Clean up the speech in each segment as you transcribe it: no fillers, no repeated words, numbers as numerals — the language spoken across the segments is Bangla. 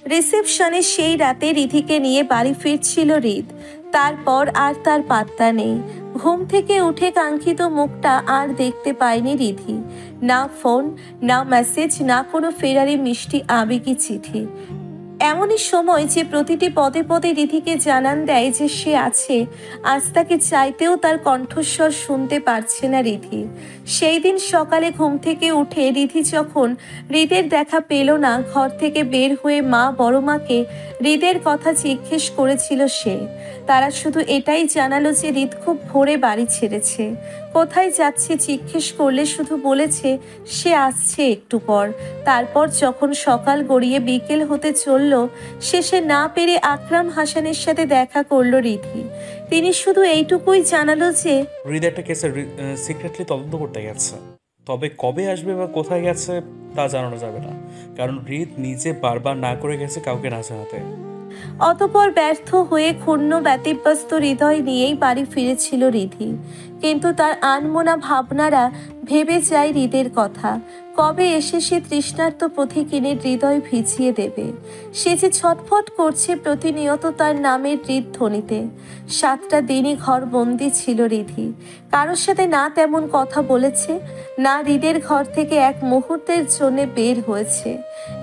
রিসেপশনে সেই রাতে রিধিকে নিয়ে বাড়ি ফিরছিল হৃদ। তারপর আর তার পাত্তা নেই। ঘুম থেকে উঠে কাঙ্ক্ষিত মুখটা আর দেখতে পায়নি রিধি। না ফোন, না মেসেজ, না কোনো ফেরারি মিষ্টি আবেগী চিঠি। এমনই সময় যে প্রতিটি পদে পদে রিধিকে জানান দেয় যে সে আছে, আজ তাকে চাইতেও তার কণ্ঠস্বর শুনতে পারছে না রিধি। সেই দিন সকালে ঘুম থেকে উঠে রিধি যখন হৃদের দেখা পেল না, ঘর থেকে বের হয়ে মা বড় মাকে হৃদের কথা জিজ্ঞেস করেছিল সে। তারা শুধু এটাই জানালো যে হৃদ খুব ভোরে বাড়ি ছেড়েছে। কোথায় যাচ্ছে জিজ্ঞেস করলে শুধু বলেছে সে আসছে একটু পর। তারপর যখন সকাল গড়িয়ে বিকেল হতে চলল, শেষে না পেরে আকরাম হাসানের সাথে দেখা করলো রিধি। তিনি শুধু এইটুকুই জানালো যে হৃদ একটা কেসের সিক্রেটলি তদন্ত করতে গেছে, তবে কবে আসবে বা কোথায় গেছে তা জানানো যাবে না, কারণ হৃদ নিজে বারবার না করে গেছে কাউকে না জানাতে। অতঃপর ব্যর্থ হয়ে ক্ষুণ্ণ ব্যতিব্যস্ত হৃদয় নিয়েই বাড়ি ফিরেছিল রিধি। কিন্তু তার আনমনা ভাবনারা ভেবে যায় হৃদের কথা। কবে এসে সে তৃষ্ণার্ত পথিকিনে হৃদয় ভিজিয়ে দেবে। সে যে ছটফট করছে প্রতিনিয়ত তার নামের হৃদধ্বনিতে। 7টা দিনই ঘর বন্দি ছিল রিধি। কারোর সাথে না তেমন কথা বলেছে, না হৃদের ঘর থেকে এক মুহূর্তের জন্য বের হয়েছে।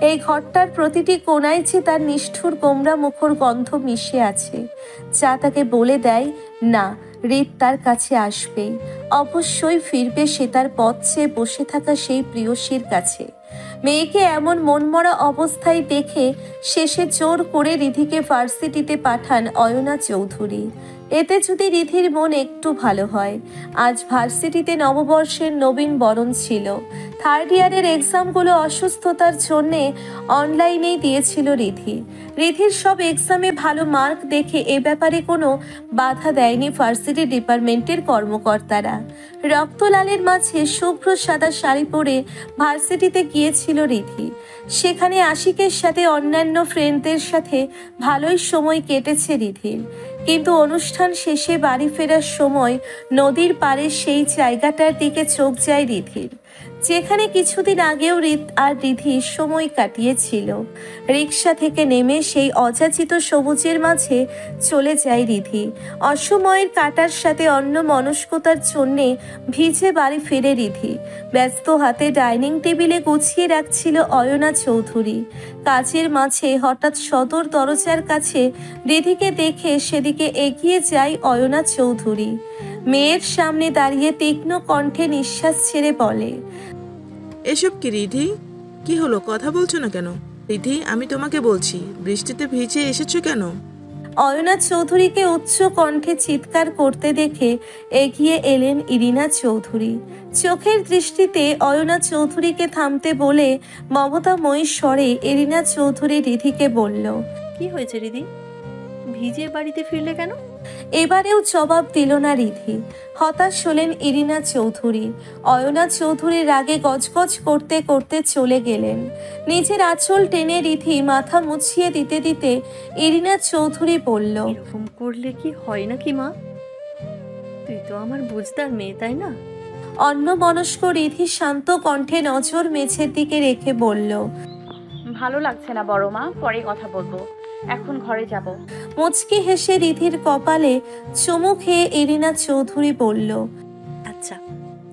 এই ঘরটার প্রতিটি কোণায় যে তার নিষ্ঠুর গোমরা মুখর গন্ধ মিশে আছে, যা তাকে বলে দেয় না, হৃদ তার কাছে আসবেই। অবশ্যই ফিরবে সে তার পথ চেয়ে বসে থাকা সেই প্রিয়সীর কাছে। মেয়েকে এমন মনমরা অবস্থায় দেখে শেষে জোর করে রিধিকে ভার্সিটিতে পাঠান অয়না চৌধুরী। এতে যদি রিধির মন একটু ভালো হয়। আজ ভার্সিটিতে নববর্ষের নবীন বরণ ছিল। 3rd ইয়ারের এক্সামগুলো অসুস্থতার জন্যে অনলাইনেই দিয়েছিল রিধি। রিধির সব এক্সামে ভালো মার্ক দেখে এ ব্যাপারে কোনো বাধা দেয়নি ভার্সিটি ডিপার্টমেন্টের কর্মকর্তারা। রক্তলালের মাঝে শুভ্র সাদা শাড়ি পরে ভার্সিটিতে গিয়েছিল রিধি। সেখানে আশিকের সাথে অন্যান্য ফ্রেন্ডদের সাথে ভালোই সময় কেটেছে রিধির। কিন্তু অনুষ্ঠান শেষে বাড়ি ফেরার সময় নদীর পাড়ে সেই জায়গাটার দিকে চোখ যায় রিধির, যেখানে কিছুদিন আগেও আর রিধি সময় কাটিয়েছিল। রিক্সা থেকে নেমে সেই অযাচিত সবুজের মাঝে চলে যায় রিধি। অসময়ের কাটার সাথে অন্য মনস্কতার জন্যে ভিজে বাড়ি ফিরে রিধি। ব্যস্ত হাতে ডাইনিং টেবিলে গুছিয়ে রাখছিল অয়না চৌধুরী। কাজের মাঝে হঠাৎ সদর দরজার কাছে রিধিকে দেখে সেদিকে এগিয়ে যায় অয়না চৌধুরী। মেয়ের সামনে দাঁড়িয়ে তীক্ষ্ণ কণ্ঠে নিঃশ্বাস ছেড়ে বলে, এসব কি রিধি? কি হলো, কথা বলছো না কেন? রিধি, আমি তোমাকে বলছি, বৃষ্টিতে ভিজে এসেছো কেন? অয়না চৌধুরীকে উচ্চ কণ্ঠে চিৎকার করতে দেখে এগিয়ে এলেন ইরিনা চৌধুরী। চোখের দৃষ্টিতে অয়না চৌধুরীকে থামতে বলে মমতাময়ী স্বরে ইরিনা চৌধুরী রিধিকে বলল, কি হয়েছে রিধি, ভিজে বাড়িতে ফিরলে কেন? এবারেও জবাব দিল না রিধি। হতাশ হলেন ইরিনা চৌধুরী। অয়না চৌধুরী রাগে গজগজ করতে করতে চলে গেলেন। নিজের আঁচল টেনে রিধি মাথা মুছিয়ে দিতে দিতে ইরিনা চৌধুরী বলল, এরকম করলে কি হয় নাকি মা? তুই তো আমার বুঝদার মেয়ে, তাই না? অন্যমনস্ক রিধি শান্ত কণ্ঠে নজর মেঝের দিকে রেখে বলল, ভালো লাগছে না বড় মা, পরে কথা বলবো, এখন ঘরে যাব। মুচকি হেসে রিধির কপালে চুমু খেয়ে ইরিনা চৌধুরী বলল, আচ্ছা,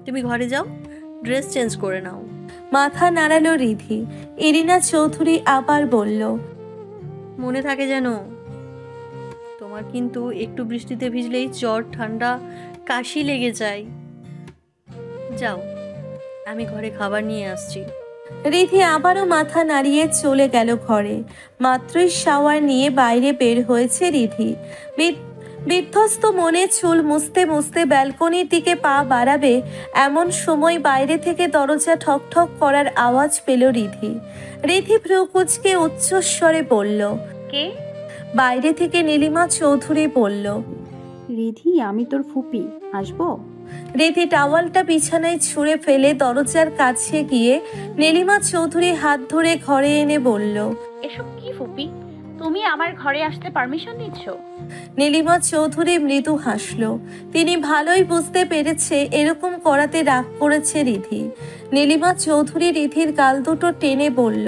তুমি ঘরে যাও, ড্রেস চেঞ্জ করে নাও। মাথা নাড়ালো রিধি। ইরিনা চৌধুরী আবার বলল, মনে থাকে যেন। তোমার কিন্তু একটু বৃষ্টিতে ভিজলেই জ্বর, ঠান্ডা, কাশি লেগে যায়। যাও, আমি ঘরে খাবার নিয়ে আসছি। রিধি আবারও মাথা নাড়িয়ে চলে গেল ঘরে। মাত্রই শাওয়ার নিয়ে বাইরে বের হয়েছে রিধি। বিধ্বস্ত মনে চুল মুছতে মুছতে ব্যালকনির দিকে পা বাড়াবে এমন সময় বাইরে থেকে দরজা ঠকঠক করার আওয়াজ পেল রিধি। রিধি ভ্রু কুঁচকে উচ্চস্বরে বলল, কে? বাইরে থেকে নীলিমা চৌধুরী বলল, রিধি, আমি তোর ফুপি, আসবো? রিধি টাওয়ালটা বিছানায় ছুঁড়ে ফেলে দরজার কাছে গিয়ে নীলিমা চৌধুরী হাত ধরে ঘরে এনে বলল, এসব কি ফুপি? তুমি আমার ঘরে আসতে পারমিশন দিচ্ছ? নীলিমা চৌধুরী মৃদু হাসল। তিনি ভালোই বুঝতে পেরেছে এরকম করাতে রাগ করেছে রিধি। নীলিমা চৌধুরী রিধির গাল দুটো টেনে বলল,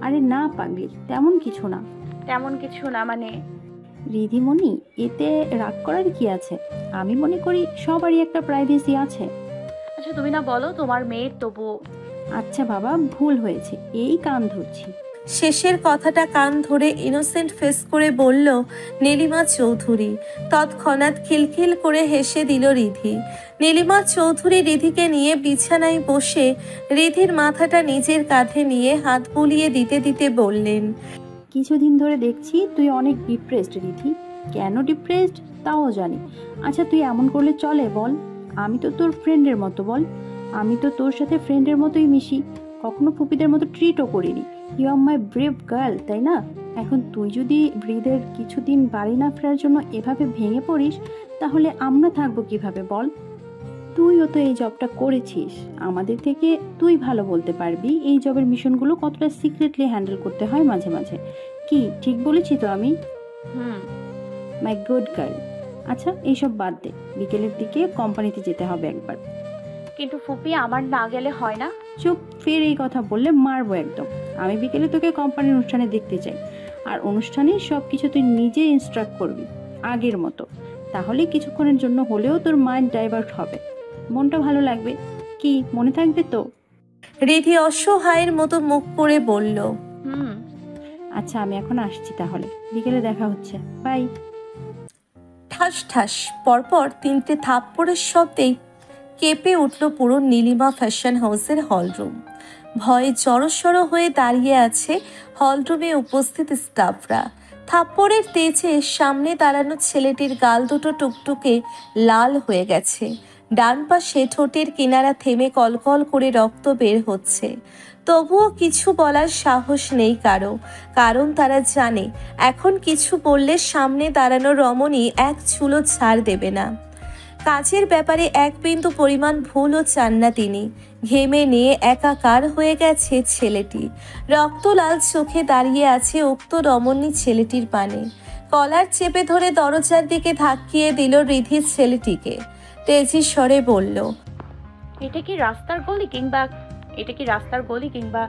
আরে না পাগলি, তেমন কিছু না। তেমন কিছু না মানে? রিধিমণি, এতে রাগ করার কি আছে? আমি মনে করি সবারই একটা প্রাইভেসি আছে। আচ্ছা তুমি না বলো তোমার মেয়ের তবু। আচ্ছা বাবা, ভুল হয়েছে, এই কান ধরছি। শেষের কথাটা কান ধরে ইনোসেন্ট ফেস করে বলল নীলিমা চৌধুরী। তৎক্ষণাৎ খিলখিল করে হেসে দিল রিধি। নীলিমা চৌধুরী রিধিকে নিয়ে বিছানায় বসে রিধির মাথাটা নিজের কাঁধে নিয়ে হাত বুলিয়ে দিতে দিতে বললেন, কিছুদিন ধরে দেখছি তুই অনেক ডিপ্রেসড রিধি। কেন ডিপ্রেসড তাও জানি। আচ্ছা তুই এমন করলে চলে বল? আমি তো তোর ফ্রেন্ডের মতো, বল। আমি তো তোর সাথে ফ্রেন্ডের মতোই মিশি, কখনো ফুপিদের মতো ট্রিটও করিনি। You are my brave girl, তাই না? এখন তুই যদি ব্রিদের কিছুদিন বাড়ি না ফেরার জন্য এভাবে ভেঙে পড়িস, তাহলে আমরা থাকবো কিভাবে বল? তুইও তো এই জবটা করেছিস, আমাদের থেকে তুই ভালো বলতে পারবি এই জবের মিশনগুলো কতটা সিক্রেটলি হ্যান্ডেল করতে হয় মাঝে মাঝে। কি ঠিক বলেছি তো আমি? মাই গুড গার্ল। আচ্ছা এইসব বাদ দে, বিকেলের দিকে কোম্পানিতে যেতে হবে একবার। কিন্তু ফুপি আমার না গেলে হয় না? চুপ, ফের এই কথা বললে মারবো একদম। আমি বিকেলে তোকে কোম্পানির অনুষ্ঠানে দেখতে চাই, আর অনুষ্ঠানে সব কিছু তুই নিজে ইনস্ট্রাক্ট করবি আগের মতো। তাহলে কিছুক্ষণের জন্য হলেও তোর মাইন্ড ডাইভার্ট হবে, মনটা ভালো লাগবে। কি মনে থাকবে তো? রিধি অসহায়ের মতো মুখ করে বলল, আচ্ছা আমি এখন আসছি, তাহলে বিকেলে দেখা হচ্ছে, বাই। ঠাস ঠাস পরপর 3টে থাপ্পড়ের শব্দেই কেঁপে উঠল পুরো নীলিমা ফ্যাশন হাউসের হলরুম। ভয়ে জড়সড় হয়ে দাঁড়িয়ে আছে হলরুমে উপস্থিত স্টাফরা। থাপ্পড়ের তেজে সামনে দাঁড়ানো ছেলেটির গাল দুটো টুকটুকে লাল হয়ে গেছে। ডান পাশে ঠোঁটের কিনারা থেমে কলকল করে রক্ত বের হচ্ছে। তবুও কিছু বলার সাহস নেই কারো, কারণ তারা জানে এখন কিছু বললে সামনে দাঁড়ানো রমণী এক চুলো ছাড় দেবে না। কাজের ব্যাপারে এক বিন্দু পরিমাণ ভুলও চান না তিনি। ঘেমে নিয়ে একাকার হয়ে গেছে ছেলেটি। রক্তলাল চোখে দাঁড়িয়ে আছে উক্ত রমণী ছেলেটির পানে। কলার চেপে ধরে দরজার দিকে ধাক্কিয়ে দিল রিধির ছেলেটিকে। তেজি স্বরে বলল, এটা কি রাস্তার গলি কিংবা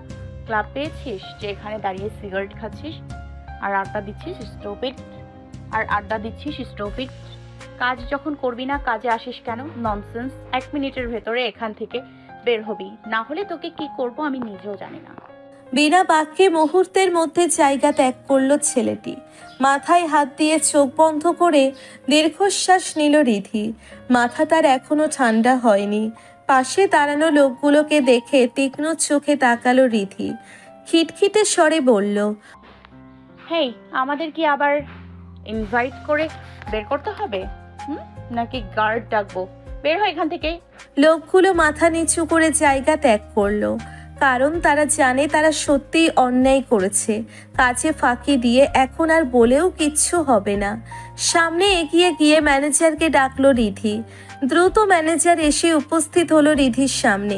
ক্লাব পেয়েছিস যে এখানে দাঁড়িয়ে সিগারেট খাচ্ছিস আর আড্ডা দিচ্ছিস স্টপিট? কাজ যখন করবি না কাজে আসিস কেন? ননসেন্স। 1 মিনিটের ভেতরে এখান থেকে বের হবি, না হলে তোকে কি করব আমি নিজেও জানি না। বিনা বাক্যে মুহূর্তের মধ্যে জায়গা ত্যাগ করলো ছেলেটি। মাথায় হাত দিয়ে চোখ বন্ধ করে দীর্ঘশ্বাস নিল রিধি। মাথা তার এখনো ঠান্ডা হয়নি। পাশে দাঁড়ানো লোকগুলোকে দেখে তীক্ষ্ণ চোখে তাকালো রিধি। খিটখিটে স্বরে বলল, হেই, আমাদের কি আবার ইনভাইট করে বের করতে হবে? নাকি গার্ড ডাকবো? বের হয় এখান থেকে। লোকগুলো মাথা নিচু করে জায়গা ত্যাগ করলো, কারণ তারা জানে তারা সত্যিই অন্যায় করেছে। কাজে ফাঁকি দিয়ে এখন আর বলেও কিচ্ছু হবে না। সামনে এগিয়ে গিয়ে ম্যানেজারকে ডাকলো রিধি। দ্রুত ম্যানেজার এসে উপস্থিত হলো রিধির সামনে।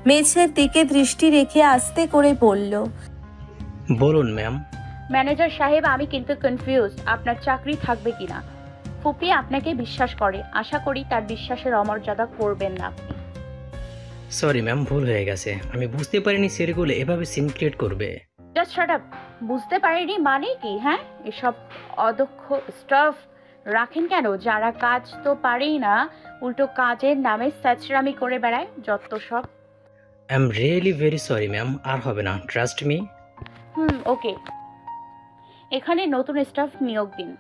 মেঝের দিকে দৃষ্টি রেখে আস্তে করে বলল, বলুন ম্যাম। ম্যানেজার সাহেব, আমি কিন্তু কনফিউজ আপনার চাকরি থাকবে কিনা। ফুপি আপনাকে বিশ্বাস করে, আশা করি তার বিশ্বাসের অমর্যাদা করবেন না আপনি। সরি ম্যাম, ভুল হয়ে গেছে। আমি বুঝতে পারিনি ছেলেগুলো এভাবে সিন ক্রিয়েট করবে। Just shut up. বুঝতে পারিনি মানে কি? হ্যাঁ, এসব অদক্ষ স্টাফ রাখেন কেন যারা কাজ তো পারেই না, উল্টো কাজের নামে স্যাচরামি করে বেড়ায়, যত সব। I am really very sorry ma'am, আর হবে না, ট্রাস্ট মি। ওকে, এখানে নতুন স্টাফ নিয়োগ দিন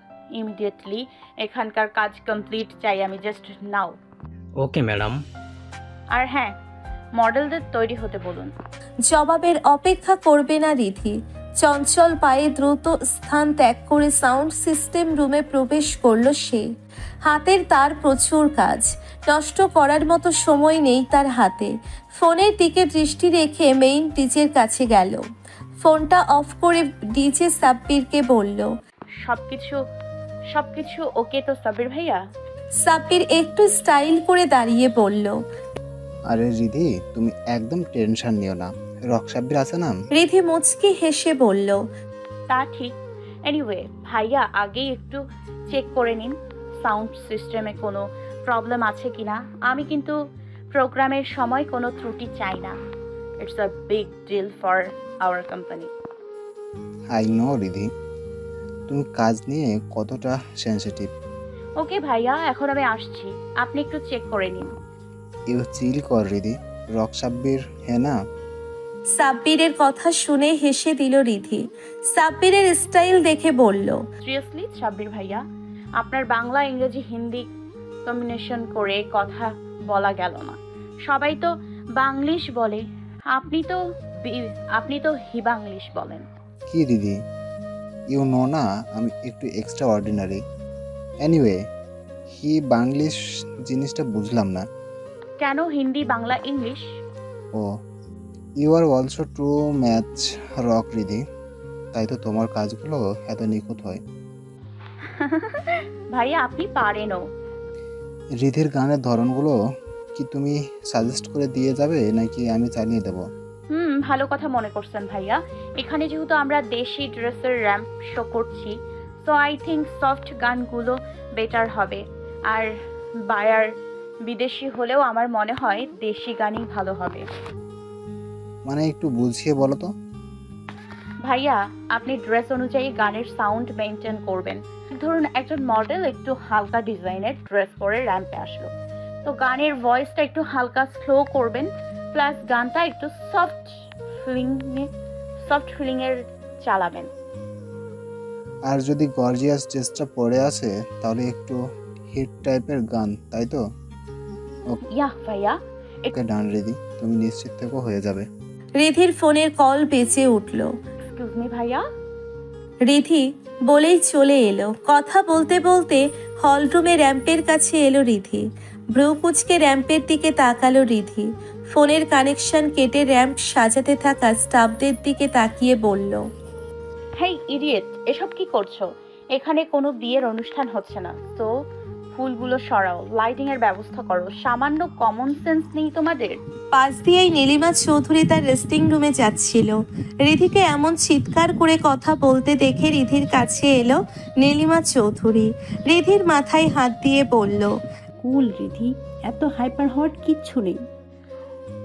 ইমিডিয়েটলি। এখানকার কাজ কমপ্লিট চাই আমি, জাস্ট নাও। Okay madam. আর হ্যাঁ, মডেলদের তৈরি হতে বলুন। জবাবের অপেক্ষা করবে না রিধি। চঞ্চল পায়ে দ্রুত স্থান ত্যাগ করে সাউন্ড সিস্টেম রুমে প্রবেশ করলো সে। হাতের তার প্রচুর কাজ, নষ্ট করার মতো সময় নেই তার হাতে। ফোনের দিকে দৃষ্টি রেখে মেইন ডিজের কাছে গেল। ফোনটা অফ করে ডিজে সাব্বিরকে বলল, সবকিছু ওকে তো সাব্বির ভাইয়া? সাব্বির একটু স্টাইল করে দাঁড়িয়ে বলল, আরে রিধি, তুমি একদম টেনশন নিও না, রক সাব্বির আছে না। রিধি মুচকি হেসে বলল, তা ঠিক, এনিওয়ে ভাইয়া আগেই একটু চেক করে নিন সাউন্ড সিস্টেমে কোনো প্রবলেম আছে কিনা। আমি কিন্তু প্রোগ্রামের সময় কোনো ত্রুটি চাই না। It's a big deal for our company. I know Ridhi, তুমি কাজ নিয়ে কতটা সেনসিটিভ। ওকে ভাইয়া, এখন আমি আসছি, আপনি একটু চেক করে নিন। ইউ চিল কর রিধি, রক সাব্বির হ্যাঁ না? সাব্বিরের কথা শুনে হেসে দিল রিধি। সাব্বিরের স্টাইল দেখে বলল, সিরিয়াসলি সাব্বির ভাইয়া, আপনার বাংলা ইংরেজি হিন্দি কম্বিনেশন করে কথা বলা গেল না। সবাই তো বাংলিশ বলে, আপনি তো হিবাংলিশ বলেন। কি দিদি, ইউ নো না আমি একটু এক্সট্রা অর্ডিনারি। এনিওয়ে, হি বাংলিশ জিনিসটা বুঝলাম না। কেন হিন্দি বাংলা ইংলিশ? ও, you are also too much rock Ridhi, তাই তো তোমার কাজগুলো এত নিখুঁত হয়। ভাইয়া আপনি পারেনও। রিধির গানের ধরনগুলো কি তুমি সাজেস্ট করে দিয়ে যাবে নাকি আমি চালিয়ে দেব? ভালো কথা মনে করছেন ভাইয়া। এখানে যেহেতু আমরা দেশি ড্রেসের র্যাম্প শো করছি, সো আই থিঙ্ক সফট গানগুলো বেটার হবে। আর বায়ার বিদেশি হলেও আমার মনে হয় দেশি গানই ভালো হবে। মানে একটু বুঝিয়ে বলো তো। ভাইয়া আপনি ড্রেস অনুযায়ী গানের সাউন্ড মেনটেন করবেন। ধরুন একজন মডেল একটু হালকা ডিজাইনের ড্রেস পরে র্যাম্পে আসলো, তো গানের ভয়েসটা একটু হালকা স্লো করবেন, প্লাস গানটা একটু সফট ফিলিংয়ের চালাবেন। আর যদি গর্জিয়াস ড্রেসটা পরে আসে তাহলে একটু হিট টাইপের গান, তাই তো? ইয়াহ ভাইয়া। ওকে ডান রিধি, তুমি নিশ্চিত থেকো হয়ে যাবে। রিধির ফোনের কল বেজে উঠল। এক্সকিউজ মি ভাইয়া। রিধি বলেই চলে এলো। কথা বলতে বলতে হলরুমে র্যাম্পের কাছে এলো রিধি। ভ্রু কুচকে র্যাম্পের দিকে তাকালো রিধি। ফোনের কানেকশন কেটে র্যাম্প সাজাতে থাকা স্টাফদের দিকে তাকিয়ে বলল, হেই ইডিয়েট, এসব কি করছো? এখানে কোনো বিয়ের অনুষ্ঠান হচ্ছে না, তো ফুলগুলো সরাও, লাইটিং এর ব্যবস্থা করো। সামান্য কমন সেন্স নেই তোমাদের? পাশ দিয়েই নীলিমা চৌধুরী তার রেস্টিং রুমে যাচ্ছিল। রিধিকে এমন চিৎকার করে কথা বলতে দেখে রিধির কাছে এলো নীলিমা চৌধুরী। রিধির মাথায় হাত দিয়ে বলল, কুল রিধি, এত হাইপার হওয়ার কিচ্ছু নেই।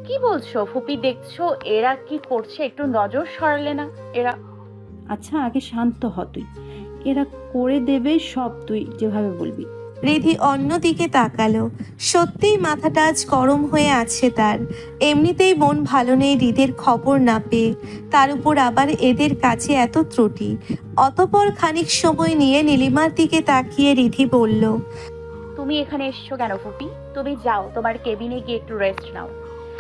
কি বলছো ফুপি? দেখছো এরা কি করছে, একটু নজর সরালে না? এরা আচ্ছা আগে শান্ত হ তুই, এরা করে দেবে সব তুই যেভাবে বলবি। রিধি অন্যদিকে তাকালো। সত্যিই মাথাটা আজ গরম হয়ে আছে তার। এমনিতেই মন ভালো নেই রিধির খবর না পেয়ে, তার উপর আবার এদের কাছে এত ত্রুটি। অতপর খানিক সময় নিয়ে নীলিমার দিকে তাকিয়ে রিধি বলল, তুমি এখানে এসছো কেন ফুপি? তুমি যাও তোমার কেবিনে গিয়ে একটু রেস্ট নাও,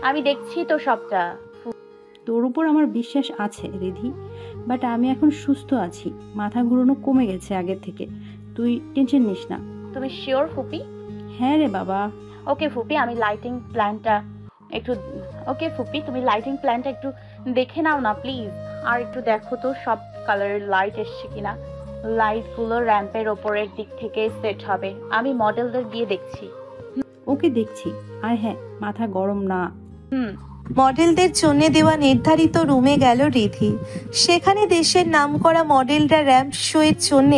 আমি দেখছি তো সবটা। তোর উপর আমার বিশ্বাস আছে রিধি, বাট আমি এখন সুস্থ আছি, মাথা ঘুরানো কমে গেছে আগের থেকে, তুই টেনশন নিস না। তুমি শিওর ফুপি? হ্যাঁ রে বাবা। ওকে ফুপি, আমি লাইটিং প্ল্যানটা একটু তুমি লাইটিং প্ল্যানটা একটু দেখে নাও না প্লিজ। আর একটু দেখো তো সব কালারের লাইট এসছে কিনা। লাইটগুলো র্যাম্পের ওপরের দিক থেকে সেট হবে, আমি মডেলদের দিয়ে দেখছি। ওকে দেখছি। আর হ্যাঁ, মাথা গরম না। মডেলদের জন্য দেওয়া নির্ধারিত রুমে গেল রিধি। সেখানে দেশের নামকরা মডেলরা র্যাম্প শো এর জন্য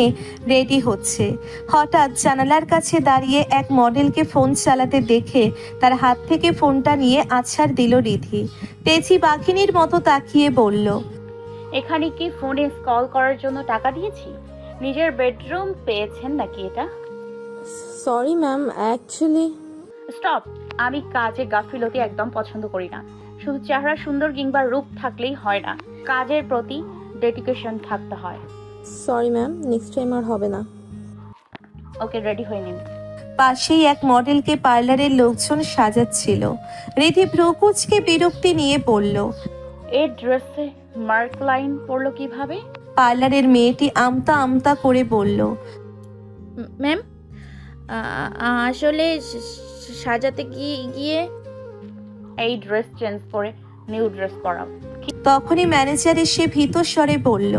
রেডি হচ্ছে। হঠাৎ জানালার কাছে দাঁড়িয়ে এক মডেলকে ফোন চালাতে দেখে তার হাত থেকে ফোনটা নিয়ে আছাড় দিল রিধি। তেজি বাঘিনীর মতো তাকিয়ে বলল, এখানে কি ফোনে কল করার জন্য টাকা দিয়েছি? নিজের বেডরুম পেয়েছেন নাকি এটা? Sorry ma'am, actually stop. আমি কাজে গাফিলতি একদম পছন্দ করি না। শুধু চেহারা সুন্দর কিংবা রূপ থাকলেই হয় না, কাজের প্রতি ডেডিকেশন থাকতে হয়। সরি ম্যাম, নেক্সট টাইম আর হবে না। ওকে, রেডি হয়ে নিন। পাশেই এক মডেলকে পার্লারের লোকজন সাজাচ্ছিল। রিধি ভ্রুকুচকে বিরক্তি নিয়ে বলল, এই ড্রেসে মার্ক লাইন পড়লো কিভাবে? পার্লারের মেয়েটি আমতা আমতা করে বলল, ম্যাম আসলে সাজাতে গিয়ে এই ড্রেস চেঞ্জ করে নিউ ড্রেস পরাও। তখনই ম্যানেজার এসে ভীত স্বরে বলল,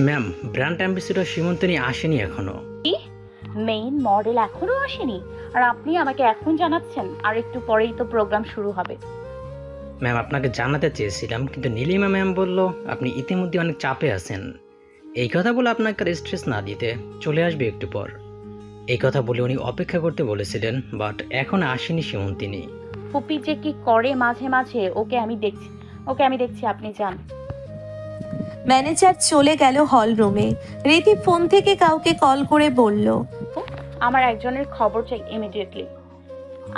ম্যাম, ব্র্যান্ড অ্যাম্বাসেডর সীমন্তনী আসেনি এখনো। কি? মেইন মডেল এখনো আসেনি আর আপনি আমাকে এখন জানাচ্ছেন? আর একটু পরেই তো প্রোগ্রাম শুরু হবে। ম্যাম, আপনাকে জানাতে চেয়েছিলাম কিন্তু নীলিমা ম্যাম বলল আপনি ইতিমধ্যে অনেক চাপে আছেন, এই কথা বলে আপনাকে স্ট্রেস না দিতে চলে আসবে একটু পর। এই কথা বলে উনি অপেক্ষা করতে বলেছিলেন, বাট এখন আসেনি সীমন্তিনী। ফুপি যে কি করে মাঝে মাঝে, ওকে আমি দেখছি, আপনি যান। ম্যানেজার চলে গেল হল রুমে। রীতি ফোন থেকে কাউকে কল করে বলল, আমার একজনের খবর চাই ইমিডিয়েটলি।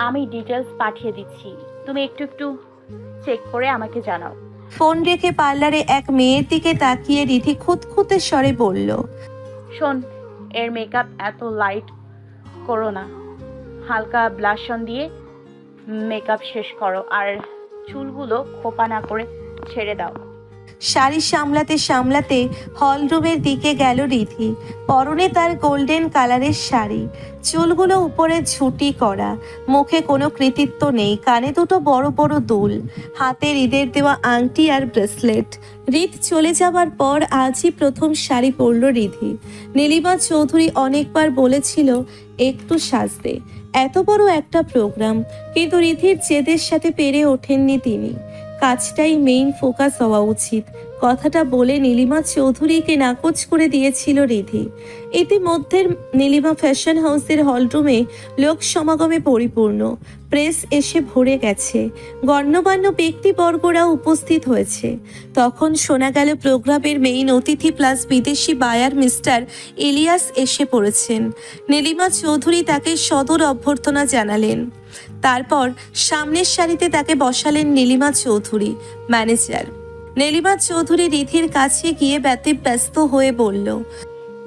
আমি ডিটেলস পাঠিয়ে দিচ্ছি, তুমি একটু চেক করে আমাকে জানাও। ফোন রেখে পার্লারে এক মেয়ের দিকে তাকিয়ে রীতি খুঁতখুঁতে স্বরে বলল, শোন, এর মেকআপ এত লাইট করো না, হালকা ব্লাশন দিয়ে মেকআপ শেষ করো, আর চুলগুলো খোপা না করে ছেড়ে দাও। শাড়ি সামলাতে সামলাতে হল রুমের দিকে গেল রিধি। পরনে তার গোল্ডেন কালারের শাড়ি, চুলগুলো উপরে ঝুটি করা, মুখে কোনো কৃতিত্ব নেই, কানে দুটো বড় বড় দুল, হাতে হৃদের দেওয়া আংটি আর ব্রেসলেট। হৃদ চলে যাবার পর আজই প্রথম শাড়ি পরল রিধি। নীলিমা চৌধুরী অনেকবার বলেছিল একটু সাজতে, এত বড় একটা প্রোগ্রাম, কিন্তু রিধির জেদের সাথে পেরে ওঠেননি তিনি। কাজটাই মেইন ফোকাস হওয়া উচিত, কথাটা বলে নীলিমা চৌধুরীকে নাকচ করে দিয়েছিল রিধি। ইতিমধ্যে নীলিমা ফ্যাশন হাউসের হলরুমে লোক সমাগমে পরিপূর্ণ, প্রেস এসে ভরে গেছে, গণ্যমান্য ব্যক্তিবর্গরাও উপস্থিত হয়েছে। তখন শোনা গেল প্রোগ্রামের মেইন অতিথি প্লাস বিদেশি বায়ার মিস্টার ইলিয়াস এসে পড়েছেন। নীলিমা চৌধুরী তাকে সদর অভ্যর্থনা জানালেন। তারপর সামনের সারিতে তাকে বসালেন নীলিমা চৌধুরী, ম্যানেজার। নীলিমা চৌধুরী রিধির কাছে গিয়ে ব্যতিব্যস্ত হয়ে বলল,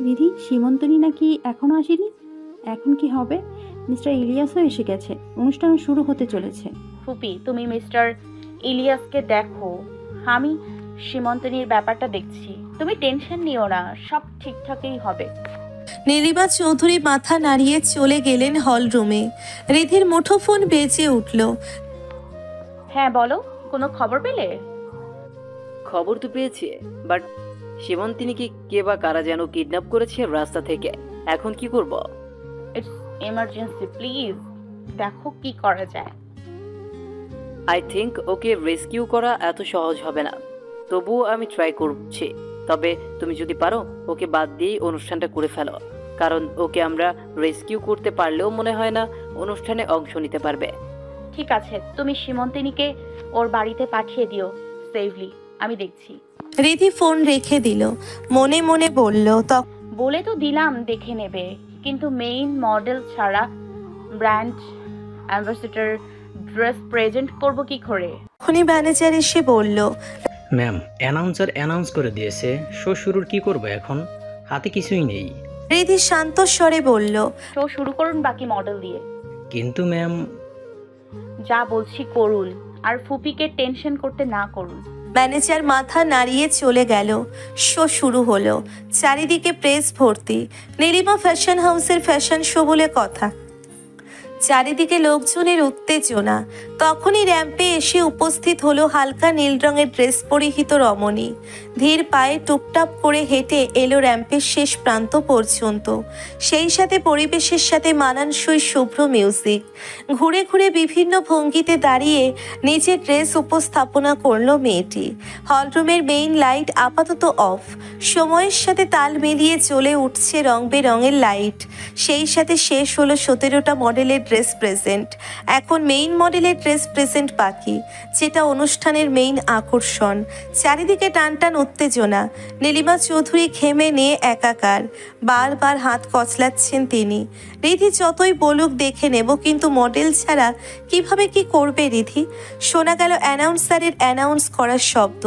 দিদি, সীমন্তনী নাকি এখনো আসেনি? এখন কি হবে? মিস্টার ইলিয়াসও এসে গেছে, অনুষ্ঠান শুরু হতে চলেছে। ফুপি, তুমি মিস্টার ইলিয়াসকে দেখো, আমি সীমন্তনীর ব্যাপারটা দেখছি, তুমি টেনশন নিও না, সব ঠিকঠাকই হবে। নীলিমা চৌধুরী মাথা নাড়িয়ে চলে গেলেন হল রুমে। রিধির মুঠোফোন বেজে উঠল। হ্যাঁ বলো, কোনো খবর পেলে? খবর তো পেয়েছি, বাট সীমন্তিনীকে কে বা কারা যেন কিডন্যাপ করেছে রাস্তা থেকে। এখন কি করব? ইটস এমার্জেন্সি, প্লিজ দেখো কি করা যায়। আই থিঙ্ক ওকে রেস্কিউ করা এত সহজ হবে না, তবুও আমি ট্রাই করছি। তবে তুমি যদি পারো ওকে বাদ দিয়েই অনুষ্ঠানটা করে ফেলো, কারণ ওকে আমরা রেস্কিউ করতে পারলেও মনে হয় না অনুষ্ঠানে অংশ নিতে পারবে। ঠিক আছে, তুমি সীমন্তিনীকে ওর বাড়িতে পাঠিয়ে দিও সেফলি, আমি দেখছি। রিধি ফোন রেখে দিল, মনে মনে বলল, বলে তো দিলাম দেখে নেবে, কিন্তু মেইন মডেল ছাড়া ব্র্যান্ড অ্যাম্বাসেডর ড্রেস প্রেজেন্ট করব কি করে? তখনই ম্যানেজার এসে বলল, ম্যাম, অ্যানাউন্সার অ্যানাউন্স করে দিয়েছে, শো শুরুর কি করবো এখন? হাতে কিছুই নেই। রিধি শান্ত স্বরে বলল, শো শুরু করুন বাকি মডেল দিয়ে। কিন্তু ম্যাম, যা বলছি করুন, আর ফুপিকে টেনশন করতে না করুন। ম্যানেজার মাথা নাড়িয়ে চলে গেল। শো শুরু হলো, চারিদিকে প্রেস ভর্তি। নীলিমা ফ্যাশন হাউসের ফ্যাশন শো বলে কথা, চারিদিকে লোকজনের উত্তেজনা। তখনই র্যাম্পে এসে উপস্থিত হলো হালকা নীল রঙের ড্রেস পরিহিত রমণী। ধীর পায়ে টুপটাপ করে হেঁটে এলো র্যাম্পের শেষ প্রান্ত পর্যন্ত, সেই সাথে পরিবেশের সাথে মানানসই শুভ্র মিউজিক। ঘুরে ঘুরে বিভিন্ন ভঙ্গিতে দাঁড়িয়ে নিজের ড্রেস উপস্থাপনা করলো মেয়েটি। হলরুমের মেইন লাইট আপাতত অফ, সময়ের সাথে তাল মিলিয়ে চলে উঠছে রং বেরঙের লাইট। সেই সাথে শেষ হলো 17টা মডেলের ড্রেস প্রেজেন্ট। এখন মেইন মডেলের ড্রেস প্রেজেন্ট বাকি, যেটা অনুষ্ঠানের মেইন আকর্ষণ। চারিদিকে টানটান উত্তেজনা। নীলিমা চৌধুরী ঘেমে নিয়ে একাকার, বারবার হাত কচলাচ্ছেন তিনি। রিধি যতই বলুক দেখে নেব, কিন্তু মডেল ছাড়া কিভাবে কি করবে রিধি? শোনা গেল অ্যানাউন্সারের অ্যানাউন্স করার শব্দ।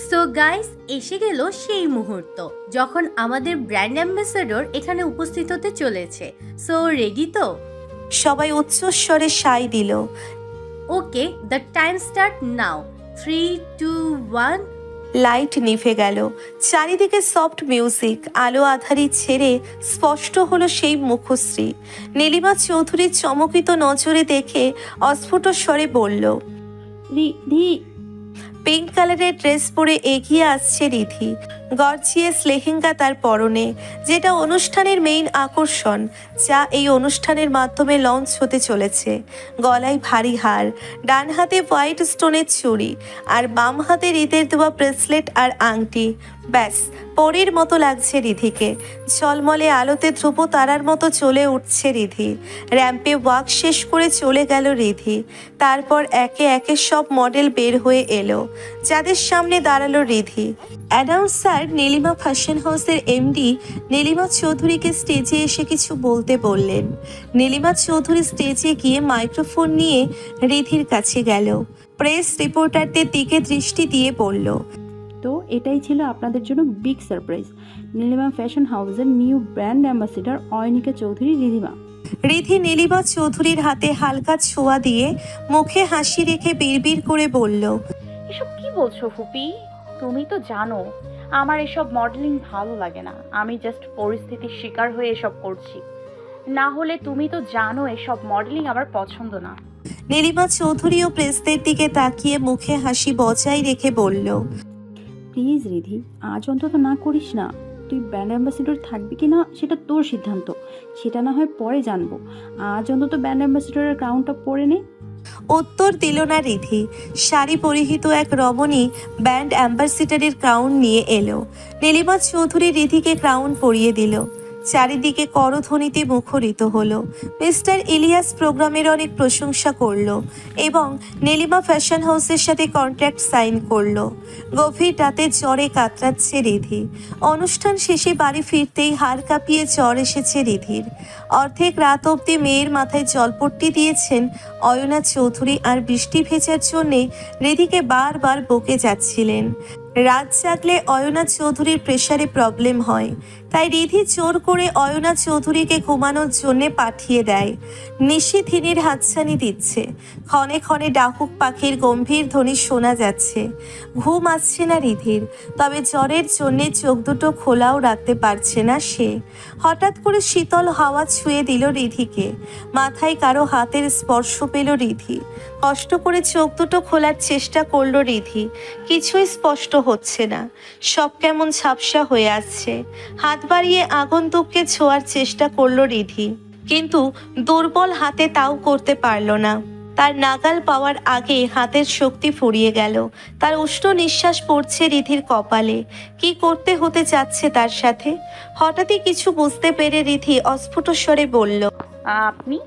সো গাইস, এসে গেল সেই মুহূর্ত যখন আমাদের ব্র্যান্ড অ্যাম্বাসেডর এখানে উপস্থিত হতে চলেছে। সো রেডি তো? সবাই উচ্চস্বরে সাই দিল। Okay, the time start now. 3, 2, 1। Light নিভে গেল, চারিদিকে সফট মিউজিক। আলো আধারি ছেড়ে স্পষ্ট হলো সেই মুখশ্রী। নীলিমা চৌধুরীর চমকিত নজরে দেখে অস্ফুট স্বরে বলল, রিধি। পিঙ্ক কালারের ড্রেস পরে এগিয়ে আসছে রিধি। গর্জিয়াস লেহেঙ্গা তার পরনে, যেটা অনুষ্ঠানের মেইন আকর্ষণ, যা এই অনুষ্ঠানের মাধ্যমে লঞ্চ হতে চলেছে। গলায় ভারী হার, ডান হাতে হোয়াইট স্টোনের চুড়ি, আর বাম হাতে রিদের দেওয়া ব্রেসলেট আর আংটি। ব্যাস, পরীর মতো লাগছে রিধিকে। ঝলমলে আলোতে ধ্রুব তারার মতো চলে উঠছে রিধি। র্যাম্পে ওয়াক শেষ করে চলে গেল রিধি। তারপর একে একে সব মডেল বের হয়ে এলো, যাদের সামনে দাঁড়ালো রিধি। অ্যানাউন্সার নীলিমা ফ্যাশন হাউসের এমডি নীলিমা চৌধুরীকে স্টেজে এসে কিছু বলতে বললেন। নীলিমা চৌধুরী স্টেজে গিয়ে মাইক্রোফোন নিয়ে রিধির কাছে গেল। প্রেস রিপোর্টারদের দিকে দৃষ্টি দিয়ে বলল, তো এটাই ছিল আপনাদের জন্য বিগ সারপ্রাইজ। নীলিমা ফ্যাশন হাউসের new brand ambassador Ayonika Chowdhury Ridhima. Ridhi Nilima চৌধুরীর হাতে হালকা ছোঁয়া দিয়ে মুখে হাসি রেখে বিড়বিড় করে বলল, এসব কি বলছো ফুপি? তুমি তো জানো আমার এসব মডেলিং ভালো লাগে না। আমি জাস্ট পরিস্থিতির শিকার হয়ে এসব করছি। না হলে তুমি তো জানো এসব মডেলিং আমার পছন্দ না। নীলিমা চৌধুরীও প্রেসদের দিকে তাকিয়ে মুখে হাসি বজায় রেখে বলল, প্লিজ রিধি, আজ অন্তত না করিস না। তুই ব্র্যান্ড অ্যাম্বাসেডর থাকবি কি না সেটা তোর সিদ্ধান্ত, সেটা না হয় পরে জানবো। আজ অন্তত ব্র্যান্ড অ্যাম্বাসেডরের ক্রাউনটা পরে নে। উত্তর দিল না রিধি। শাড়ি পরিহিত এক রমণী ব্র্যান্ড অ্যাম্বাসেডরের ক্রাউন নিয়ে এলো। নীলিমা চৌধুরী রিধিকে ক্রাউন পরিয়ে দিল। চারিদিকে করধ্বনিতে মুখরিত হলো। মিস্টার ইলিয়াস প্রোগ্রামের অনেক প্রশংসা করলো এবং নীলিমা ফ্যাশন হাউসের সাথে কন্ট্রাক্ট সাইন করলো। গভীর রাতে জ্বরে কাতরাচ্ছে রিধি। অনুষ্ঠান শেষে বাড়ি ফিরতেই হাড় কাঁপিয়ে জ্বর এসেছে রিধির। অর্ধেক রাত অবধি মেয়ের মাথায় জলপট্টি দিয়েছেন অয়না চৌধুরী, আর বৃষ্টি ভেজার জন্যে রিধিকে বারবার বকে যাচ্ছিলেন। রাত জাগলে অয়না চৌধুরীর প্রেশারে প্রবলেম হয়, তাই রিধি জোর করে অয়না চৌধুরীকে ঘুমানোর জন্য পাঠিয়ে দেয়। নিশিথিনীর হাতছানি দিচ্ছে। ক্ষণে ক্ষণে ডাহুক পাখির গম্ভীর ধ্বনি শোনা যাচ্ছে। ঘুম আসছে না রিধির, তবে জ্বরের জন্যে চোখ দুটো খোলাও রাখতে পারছে না সে। হঠাৎ করে শীতল হাওয়া ছুঁয়ে দিল রিধিকে। মাথায় কারো হাতের স্পর্শ পেল রিধি। কষ্ট করে চোখ দুটো খোলার চেষ্টা করলো রিধি। কিছুই স্পষ্ট হচ্ছে না, সব কেমন ঝাপসা হয়ে আসছে। হাত বাড়িয়ে আগন্তুককে ছোঁয়ার চেষ্টা করলো রিধি, কিন্তু দুর্বল হাতে তাও করতে পারল না। তার নাগাল পাওয়ার আগে হাতের শক্তি ফুরিয়ে গেল। তার উষ্ণ নিঃশ্বাস পড়ছে রিধির কপালে। কি করতে হতে যাচ্ছে তার সাথে? হঠাৎই কিছু বুঝতে পেরে রিধি অস্ফুট স্বরে বলল, আপনি?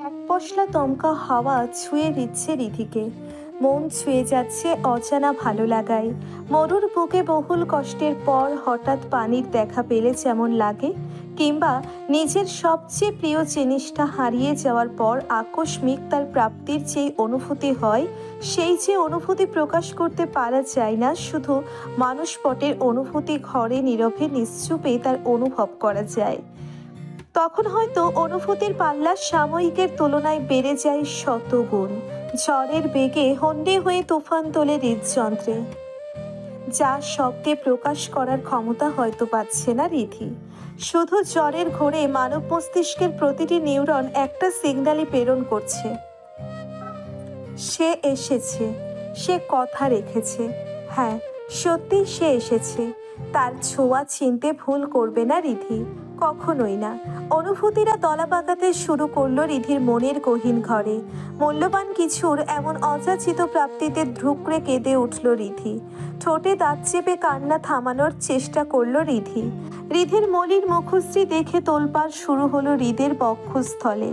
এক পশলা দমকা হাওয়া ছুঁয়ে দিচ্ছে রিধিকে। মন ছুঁয়ে যাচ্ছে অজানা ভালো লাগায়। মরুর বুকে বহুল কষ্টের পর হঠাৎ পানির দেখা পেলে যেমন লাগে, কিংবা নিজের সবচেয়ে প্রিয় জিনিসটা হারিয়ে যাওয়ার পর আকস্মিক তার প্রাপ্তির যেই অনুভূতি হয়, সেই যে অনুভূতি প্রকাশ করতে পারা যায় না, শুধু মানুষপটের অনুভূতি ঘরে নীরবে নিশ্চুপে তার অনুভব করা যায়। তখন হয়তো অনুভূতির পাল্লা সাময়িকের তুলনায় বেড়ে যায় শতগুণ। ঝড়ের বেগে হন্ডে হয়ে তুফান তোলে হৃদযন্ত্রে, যা শব্দে প্রকাশ করার ক্ষমতা হয়তো পাচ্ছে না রিধি। শুধু জ্বরের ঘোরে মানব মস্তিষ্কের প্রতিটি নিউরন একটা সিগন্যালই প্রেরণ করছে, সে এসেছে, সে কথা রেখেছে। হ্যাঁ, সত্যি সে এসেছে। তার ছোঁয়া চিনতে ভুল করবে না রিধি, কখনোই না। অনুভূতিরা দলা পাকাতে শুরু করলো রিধির মনের গহীন ঘরে। মূল্যবান কিছুর এমন অযাচিত প্রাপ্তিতে ধ্রুকড়ে কেঁদে উঠল রিধি। ঠোঁটে দাঁত চেপে কান্না থামানোর চেষ্টা করলো রিধি। রিধির মলিন মুখশ্রী দেখে তোলপাড় শুরু হলো হৃদের বক্ষস্থলে।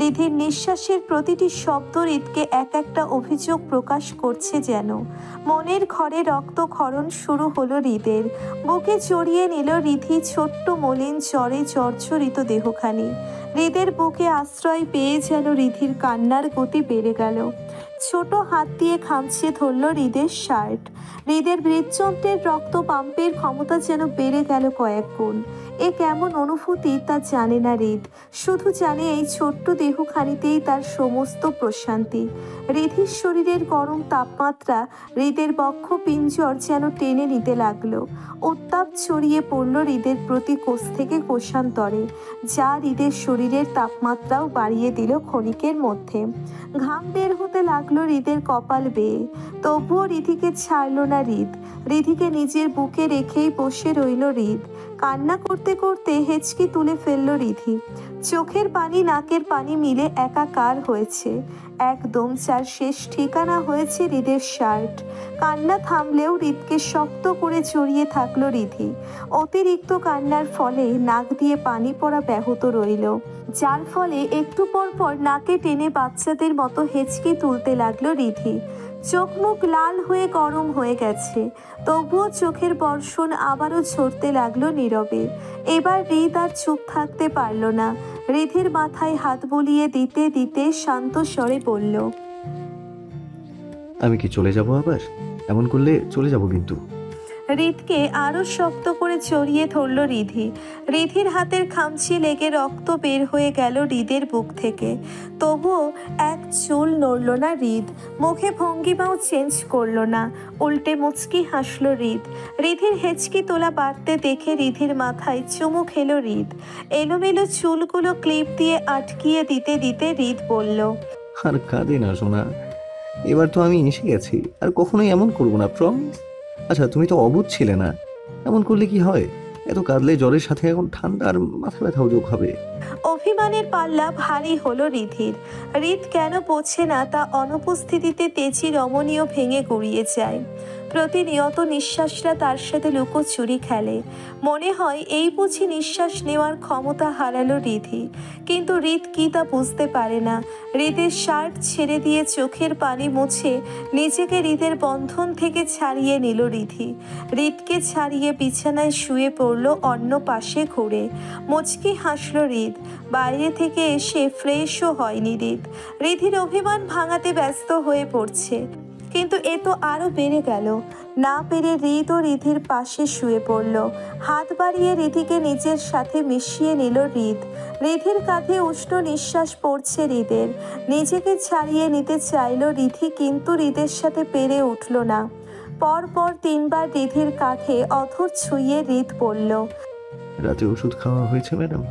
রিধির নিঃশ্বাসের প্রতিটি শব্দ হৃদকে এক একটা অভিযোগ প্রকাশ করছে যেন। মনের ঘরে রক্তক্ষরণ শুরু হলো হৃদের। বুকে জড়িয়ে নিল রিধি ছোট্ট মলিন জ্বরে জর্জরিত দেহখানি। হৃদের বুকে আশ্রয় পেয়ে যেন রিধির কান্নার গতি বেড়ে গেল। ছোট হাত দিয়ে খামছে ধরল হৃদের শার্ট। হৃদের হৃদযন্ত্রের রক্ত পাম্পের ক্ষমতা যেন বেড়ে গেল কয়েক গুণ। এ কেমন অনুভূতি তা জানে না হৃদ, শুধু জানে এই ছোট্ট দেহখানিতেই তার সমস্ত প্রশান্তি। হৃদির শরীরের গরম তাপমাত্রা হৃদের বক্ষ পিঞ্জর যেন টেনে নিতে লাগলো। উত্তাপ ছড়িয়ে পড়ল হৃদের প্রতি কোষ থেকে কোষান্তরে, যা হৃদের শরীরের তাপমাত্রাও বাড়িয়ে দিল ক্ষণিকের মধ্যে। ঘাম বের হতে লাগলো থাকলো হৃদের কপাল বেয়ে। তবুও রিধিকে ছাড়ল না হৃদ। রিধিকে নিজের বুকে রেখেই বসে রইল হৃদ। কান্না করতে করতে হেঁচকি তুলে ফেলল রিধি। চোখের পানি নাকের পানি মিলে একাকার হয়েছে। একদম যার শেষ ঠিকানা হয়েছে হৃদের শার্ট। কান্না থামলেও হৃদকে শক্ত করে জড়িয়ে থাকলো রিধি। অতিরিক্ত কান্নার ফলে নাক দিয়ে পানি পড়া ব্যাহত রইল, যার ফলে একটু পর পর নাকে টেনে বাচ্চাদের মতো হেঁচকি তুলতে লাগলো রিধি। চোখ মুখ লাল হয়ে গরম হয়ে গেছে, তবুও চোখের বর্ষণ আবারও ঝরতে লাগলো নীরবে। এবার হৃদ আর চুপ থাকতে পারল না। রিধির মাথায় হাত বুলিয়ে দিতে দিতে শান্ত স্বরে বলল, আমি কি চলে যাব আবার? এমন করলে চলে যাব কিন্তু। হৃদকে আরো শক্ত করে জড়িয়ে ধরল রিধি। রিধির হাতের খামচি লেগে রক্ত বের হয়ে গেল হৃদের বুক থেকে। তবুও এক চুল নড়ল না হৃদ, মুখে ভঙ্গিমাও চেঞ্জ করল না, উল্টে মুচকি হাসল হৃদ। রিধির হেঁচকি তোলা বাড়তে দেখে রিধির মাথায় চুমু খেলো হৃদ। এলোমেলো চুলগুলো ক্লিপ দিয়ে আটকিয়ে দিতে দিতে হৃদ বলল, আর কাঁদে না সোনা, এবার তো আমি এসে গেছি, আর কখনোই এমন করবো না, প্রমিস। আচ্ছা তুমি তো অবুঝ ছিলে না, এমন করলে কি হয়? এত কাঁদলে জ্বরের সাথে এখন ঠান্ডা আর মাথা ব্যথাও যোগ হবে। অভিমানের পাল্লা ভারী হলো রিধির। হৃদ কেন বোঝে না তা অনুপস্থিতিতে তেজি রমণীয় ভেঙে গড়িয়ে যায়। প্রতিনিয়ত নিঃশ্বাসরা তার সাথে লুকোচুরি খেলে। মনে হয় এই বুঝি নিঃশ্বাস নেওয়ার ক্ষমতা হারালো রিধি, কিন্তু হৃদ কি তা বুঝতে পারে না। হৃদের শার্ট ছেড়ে দিয়ে চোখের পানি মুছে নিজেকে হৃদের বন্ধন থেকে ছাড়িয়ে নিল রিধি। হৃদকে ছাড়িয়ে বিছানায় শুয়ে পড়ল অন্য পাশে ঘুরে। মুচকি হাসল হৃদ। বাইরে থেকে এসে ফ্রেশও হয়নি হৃদ। রিধির অভিমান ভাঙাতে ব্যস্ত হয়ে পড়ছে, কিন্তু এ তো আরো বেড়ে গেল। না পেরে হৃদ ও রিধির পাশে শুয়ে পড়ল। হাত বাড়িয়ে রিধিকে নিজের সাথে মিশিয়ে নিল হৃদ। রিধির কাঁধে উষ্ণ নিঃশ্বাস পড়ছে হৃদের। নিজেকে ছাড়িয়ে নিতে চাইল রিধি, কিন্তু হৃদের সাথে পেরে উঠল না। পর পর 3 বার রিধির কাঁধে অধর ছুঁয়ে হৃদ বলল, রাতে ওষুধ খাওয়া হয়েছে ম্যাডাম?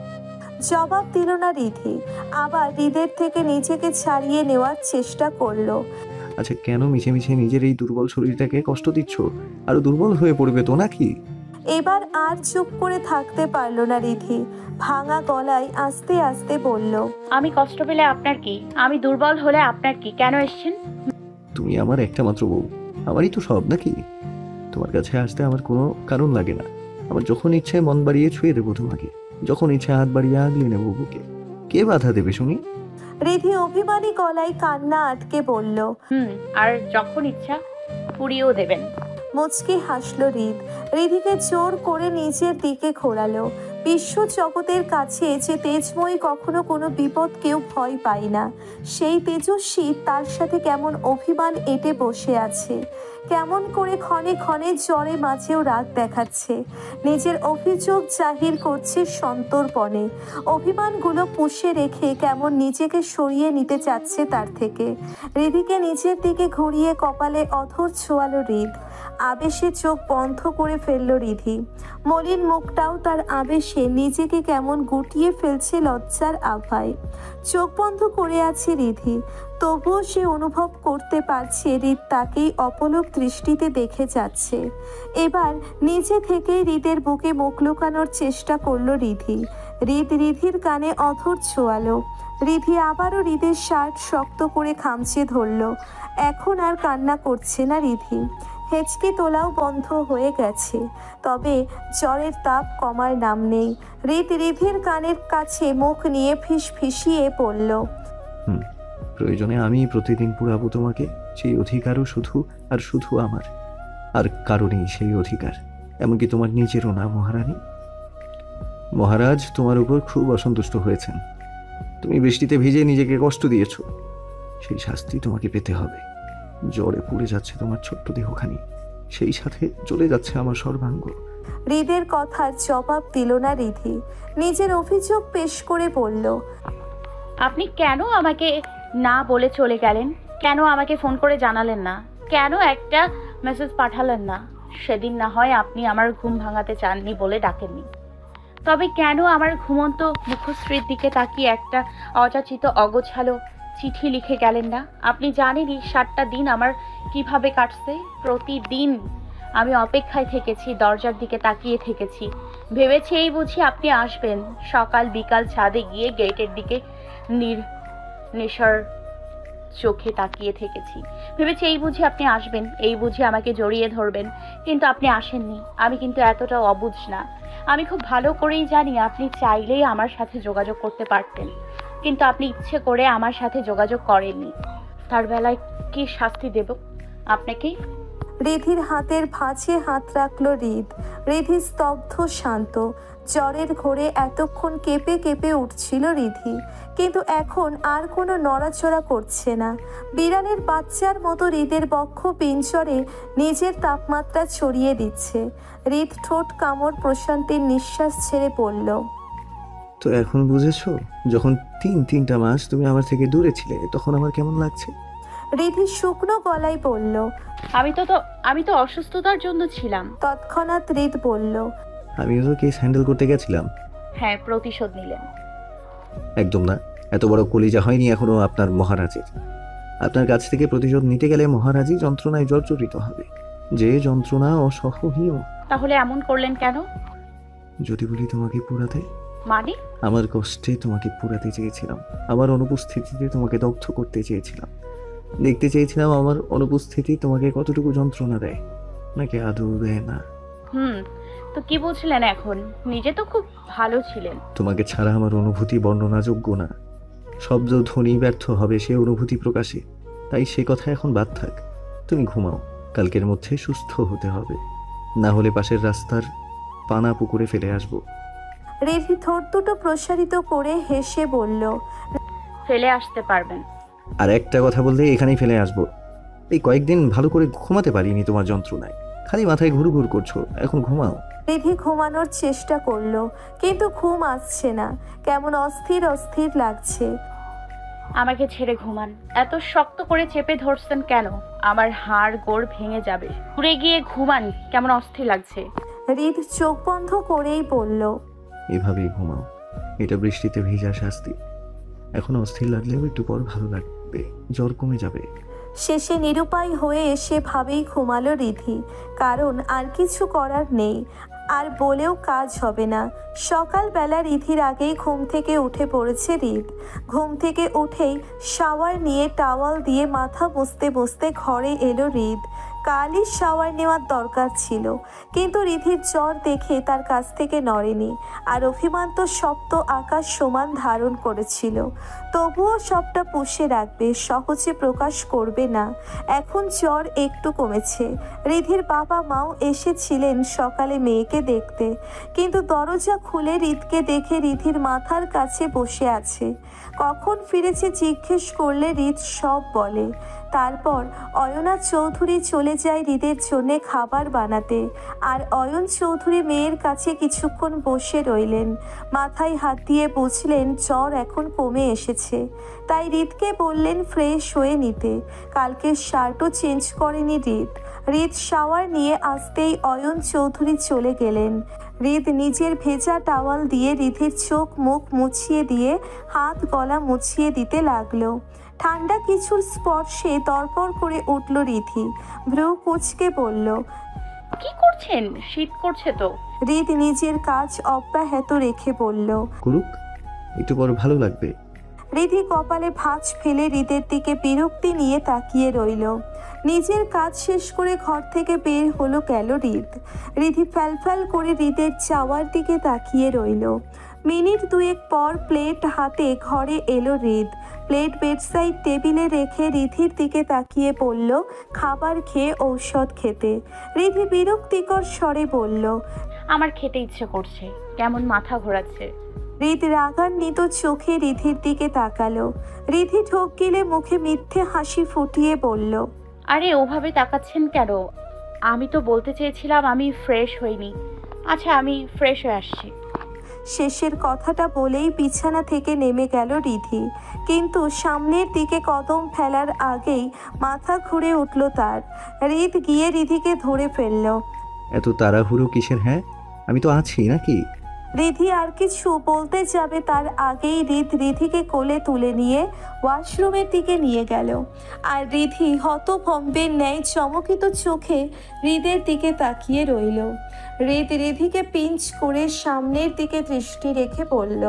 জবাব দিল না রিধি। আবার হৃদের থেকে নিজেকে ছাড়িয়ে নেওয়ার চেষ্টা করলো। আচ্ছা কেন মিছে মিছে নিজের এই দুর্বল শরীরটাকে কষ্ট দিচ্ছ? আরো দুর্বল হয়ে পড়বে তো নাকি? এবার আর চুপ করে থাকতে পারল না রিধি। ভাঙা গলায় আস্তে আস্তে বলল, আমি কষ্ট পেলে আপনার কি? আমি দুর্বল হলে আপনার কি? কেন এসেছেন? তুমি আমার একটা মাত্র বউ, আমারই তো সব নাকি? তোমার কাছে আসতে আমার কোনো কারণ লাগে না। আমার যখন ইচ্ছে মন বাড়িয়ে ছুঁয়ে দেবো তোমাকে, যখন ইচ্ছে হাত বাড়িয়ে আগলে নেবো বুকে। কে বাধা দেবে শুনি? রিধি অভিমানী গলায় কান্না আটকে বলল, আর যখন ইচ্ছা পুড়িয়েও দেবেন। মুচকি হাসল হৃদ। রিধিকে জোর করে নিজের দিকে ঘোরালো। বিশ্ব জগতের কাছে যে তেজময়ী কখনো কোনো বিপদকেও ভয় পায় না, সেই তেজস্বী তার সাথে কেমন অভিমান এঁটে বসে আছে। কেমন করে ক্ষণে ক্ষণে জ্বরে মাঝেও রাগ দেখাচ্ছে। নিজের অভিযোগ জাহির করছে সন্তর্পণে। অভিমানগুলো পুষে রেখে কেমন নিজেকে সরিয়ে নিতে চাচ্ছে তার থেকে। রিধিকে নিজের দিকে ঘুরিয়ে কপালে অধর ছোঁয়ালো হৃদ। আবেশে চোখ বন্ধ করে ফেলল রিধি। মলিন মুখটাও তার আবেশে নিজেকে কেমন গুটিয়ে ফেলছে লজ্জার আভায়। চোখ বন্ধ করে আছে রিধি, তবুও সে অনুভব করতে পারছে হৃদ তাকেই অপলক দৃষ্টিতে দেখে যাচ্ছে। এবার নিজে থেকেই হৃদের বুকে মুখ লুকানোর চেষ্টা করল রিধি। রিধির কানে অধর ছোঁয়ালো। রিধি আবারও হৃদের শার্ট শক্ত করে খামচে ধরল। এখন আর কান্না করছে না রিধি। হেঁচকি তোলাও বন্ধ হয়ে গেছে, তবে জ্বরের তাপ কমার নাম নেই। রিধির কানের কাছে মুখ নিয়ে ফিসফিসিয়ে পড়ল, প্রয়োজনে আমি প্রতিদিন পুরাবো তোমাকে। সেই অধিকারও শুধু আর শুধু আমার, আর কারণেই সেই অধিকার। এমনকি তোমার নিজেরও না মহারানী। মহারাজ তোমার উপর খুব অসন্তুষ্ট হয়েছেন। তুমি বৃষ্টিতে ভিজে নিজেকে কষ্ট দিয়েছ, সেই শাস্তি তোমাকে পেতে হবে। জ্বরে পুড়ে যাচ্ছে তোমার ছোট্ট দেহখানি, সেই সাথে চলে যাচ্ছে আমার সর্বাঙ্গ। হৃদের কথার জবাব দিল না রিধি। নিজের অভিযোগ পেশ করে বলল, আপনি কেন আমাকে না বলে চলে গেলেন? কেন আমাকে ফোন করে জানালেন না? কেন একটা মেসেজ পাঠালেন না? সেদিন না হয় আপনি আমার ঘুম ভাঙাতে চাননি বলে ডাকেননি, তবে কেন আমার ঘুমন্ত মুখশ্রীর দিকে তাকিয়ে একটা অযাচিত অগোছালো চিঠি লিখে গেলেন না? আপনি জানেনই 7টা দিন আমার কিভাবে কাটছে। প্রতিদিন আমি অপেক্ষায় থেকেছি, দরজার দিকে তাকিয়ে থেকেছি। ভেবেছি এই বুঝি আপনি আসবেন। সকাল বিকাল ছাদে গিয়ে গেটের দিকে নেশার চোখে তাকিয়ে থেকেছি। ভেবেছি এই বুঝি আপনি আসবেন, এই বুঝি আমাকে জড়িয়ে ধরবেন, কিন্তু আপনি আসেননি। আমি কিন্তু এতটাও অবুঝ না। আমি খুব ভালো করেই জানি আপনি চাইলেই আমার সাথে যোগাযোগ করতে পারতেন, কিন্তু আপনি ইচ্ছে করে আমার সাথে যোগাযোগ করেননি। তার বেলায় কি শাস্তি দেব আপনাকে? রিধির হাতের ভাঁজে হাত রাখল হৃদ। রিধি স্তব্ধ শান্ত। জ্বরের ঘোরে এতক্ষণ কেঁপে কেঁপে উঠছিল রিধি, কিন্তু এখন আর কোনো নড়াচড়া করছে না। বিড়ালের বাচ্চার মতো হৃদের বক্ষ পিঞ্জরে নিজের তাপমাত্রা ছড়িয়ে দিচ্ছে। হৃদ ঠোঁট কামড় প্রশান্তির নিঃশ্বাস ছেড়ে পড়ল। তো এখন বুঝেছো, যখন তিনটা মাস তুমি আমার থেকে দূরে ছিলে তখন আমার কেমন লাগছে? রিধি শুকনো গলায় বলল। আমি তো অসুস্থতার জন্য ছিলাম। তৎক্ষণাৎ হৃদ বলল। আমিও তো কেস হ্যান্ডেল করতে গেছিলাম। হ্যাঁ, প্রতিশোধ নিলেন। একদম না, এত বড় কলিজা হয়নি এখনো আপনার মহারাজের। আপনার কাছ থেকে প্রতিশোধ নিতে গেলে মহারাজই যন্ত্রণায় জর্জরিত হবে, যে যন্ত্রণা অসহনীয়। তাহলে এমন করলেন কেন? যদি বলি তোমাকে পুরাতে, মানে? আমার কষ্টে তোমাকে পুরাতে চেয়েছিলাম, আমার অনুপস্থিতিতে তোমাকে দগ্ধ করতে চেয়েছিলাম। দেখতে চেয়েছিলাম আমার অনুপস্থিতি তোমাকে কতটুকু যন্ত্রণা দেয়, নাকি আদৌ দেয় না। তো কি বুঝলেন এখন? নিজে তো খুব ভালো ছিলেন। তোমাকে ছাড়া আমার অনুভূতি বর্ণনাযোগ্য না। শব্দ ধ্বনি ব্যর্থ হবে সে অনুভূতি প্রকাশে। তাই সে কথা এখন বাদ থাক। তুমি ঘুমাও, কালকের মধ্যে সুস্থ হতে হবে, না হলে পাশের রাস্তার পানা পুকুরে ফেলে আসবো। রিধি ঠোঁট দুটো প্রসারিত করে হেসে বলল। ফেলে আসতে পারবেন? আর একটা কথা বললে এখানেই ফেলে আসবো। এই কয়েকদিন ভালো করে ঘুমাতে পারিনি তোমার যন্ত্রণায়, খালি মাথায় ঘুরঘুর করছো। এখন ঘুমাও। রিধি ঘুমানোর চেষ্টা করলো, কিন্তু ঘুম আসছে না। কেমন অস্থির অস্থির লাগছে। আমাকে ছেড়ে ঘুমান। এত শক্ত করে চেপে ধরছেন কেন? আমার হাড় গোড় ভেঙে যাবে। ঘুরে গিয়ে ঘুমান, কেমন অস্থির লাগছে। হৃদ চোখ বন্ধ করেই বলল। এভাবেই ঘুমাও, এটা বৃষ্টিতে ভিজা শাস্তি। এখন অস্থির লাগলেও একটু পর ভালো লাগবে, জ্বর কমে যাবে। শেষে নিরুপায় হয়ে এসে ভাবেই ঘুমালো রিধি, কারণ আর কিছু করার নেই। আর বলেও কাজ হবে না। সকালবেলা রিধির আগেই ঘুম থেকে উঠে পড়েছে হৃদ। ঘুম থেকে উঠেই শাওয়ার নিয়ে টাওয়াল দিয়ে মাথা মুছতে মুছতে ঘরে এলো হৃদ। কালই শাওয়ার নেওয়ার দরকার ছিল, কিন্তু রিধির জ্বর দেখে তার কাছ থেকে নড়েনি। আর অভিমান তো সপ্ত আকাশ সমান ধারণ করেছিল। তবুও সবটা পুষে রাখবে, সহজে প্রকাশ করবে না। এখন জ্বর একটু কমেছে। রিধির বাবা মাও এসেছিলেন সকালে মেয়েকে দেখতে, কিন্তু দরজা খুলে হৃদকে দেখে রিধির মাথার কাছে বসে আছে। কখন ফিরেছে জিজ্ঞেস করলে হৃদ সব বলে। তারপর অয়না চৌধুরী চলে যায় হৃদের জন্যে খাবার বানাতে। আর অয়ন চৌধুরী মেয়ের কাছে কিছুক্ষণ বসে রইলেন। মাথায় হাত দিয়ে বুঝলেন জ্বর এখন কমে এসেছে। তাই হৃদকে বললেন ফ্রেশ হয়ে নিতে। কালকে শার্টও চেঞ্জ করেনি হৃদ। হৃদ শাওয়ার নিয়ে আসতেই অয়ন চৌধুরী চলে গেলেন। হৃদ নিজের ভেজা টাওয়াল দিয়ে রিধির চোখ মুখ মুছিয়ে দিয়ে হাত গলা মুছিয়ে দিতে লাগলো। ঠান্ডা কিছুর স্পর্শে তরপর করে উঠল রিধি। ভ্রু কুঁচকে বলল, কি করছেন? শীত করছে তো। হৃদ নিজের কাজ অব্যাহত রেখে বলল, করুক, একটু পর ভালো লাগবে। রিধি কপালে ভাঁজ ফেলে হৃদের দিকে বিরক্তি নিয়ে তাকিয়ে রইল। নিজের কাজ শেষ করে ঘর থেকে বের হলো গেল হৃদ। রিধি ফ্যালফ্যাল করে হৃদের যাওয়ার দিকে তাকিয়ে রইল। মিনিট দুয়েক পর প্লেট হাতে ঘরে এলো হৃদ। প্লেট বেডসাইড টেবিলে রেখে রিধির দিকে তাকিয়ে বলল, খাবার খেয়ে ঔষধ খেতে। রিধি বিরক্তিকর স্বরে বলল, আমার খেতে ইচ্ছে করছে, কেমন মাথা ঘোরাচ্ছে। হৃদ রাগান্বিত চোখে রিধির দিকে তাকালো। রিধি ঢোক গিলে মুখে মিথ্যে হাসি ফুটিয়ে বলল, আরে ওভাবে তাকাচ্ছেন কেন? আমি তো বলতে চেয়েছিলাম আমি ফ্রেশ হইনি। আচ্ছা, আমি ফ্রেশ হয়ে আসছি। শেষের কথাটা বলেই বিছানা থেকে নেমে গেল রিধি, কিন্তু সামনের দিকে কদম ফেলার আগেই মাথা ঘুরে উঠল তার। হৃদ গিয়ে রিধিকে ধরে ফেলল। এত তাড়াহুড়ো কিসের? হ্যাঁ, আমি তো আছি নাকি? রিধি আর কিছু বলতে যাবে তার আগেই রিধিকে কোলে তুলে নিয়ে ওয়াশরুমের দিকে নিয়ে গেল। আর রিধি হতভম্বের ন্যায় চমকিত চোখে হৃদের দিকে তাকিয়ে রইল। রিধিকে পিঞ্চ করে সামনের দিকে দৃষ্টি রেখে বলল,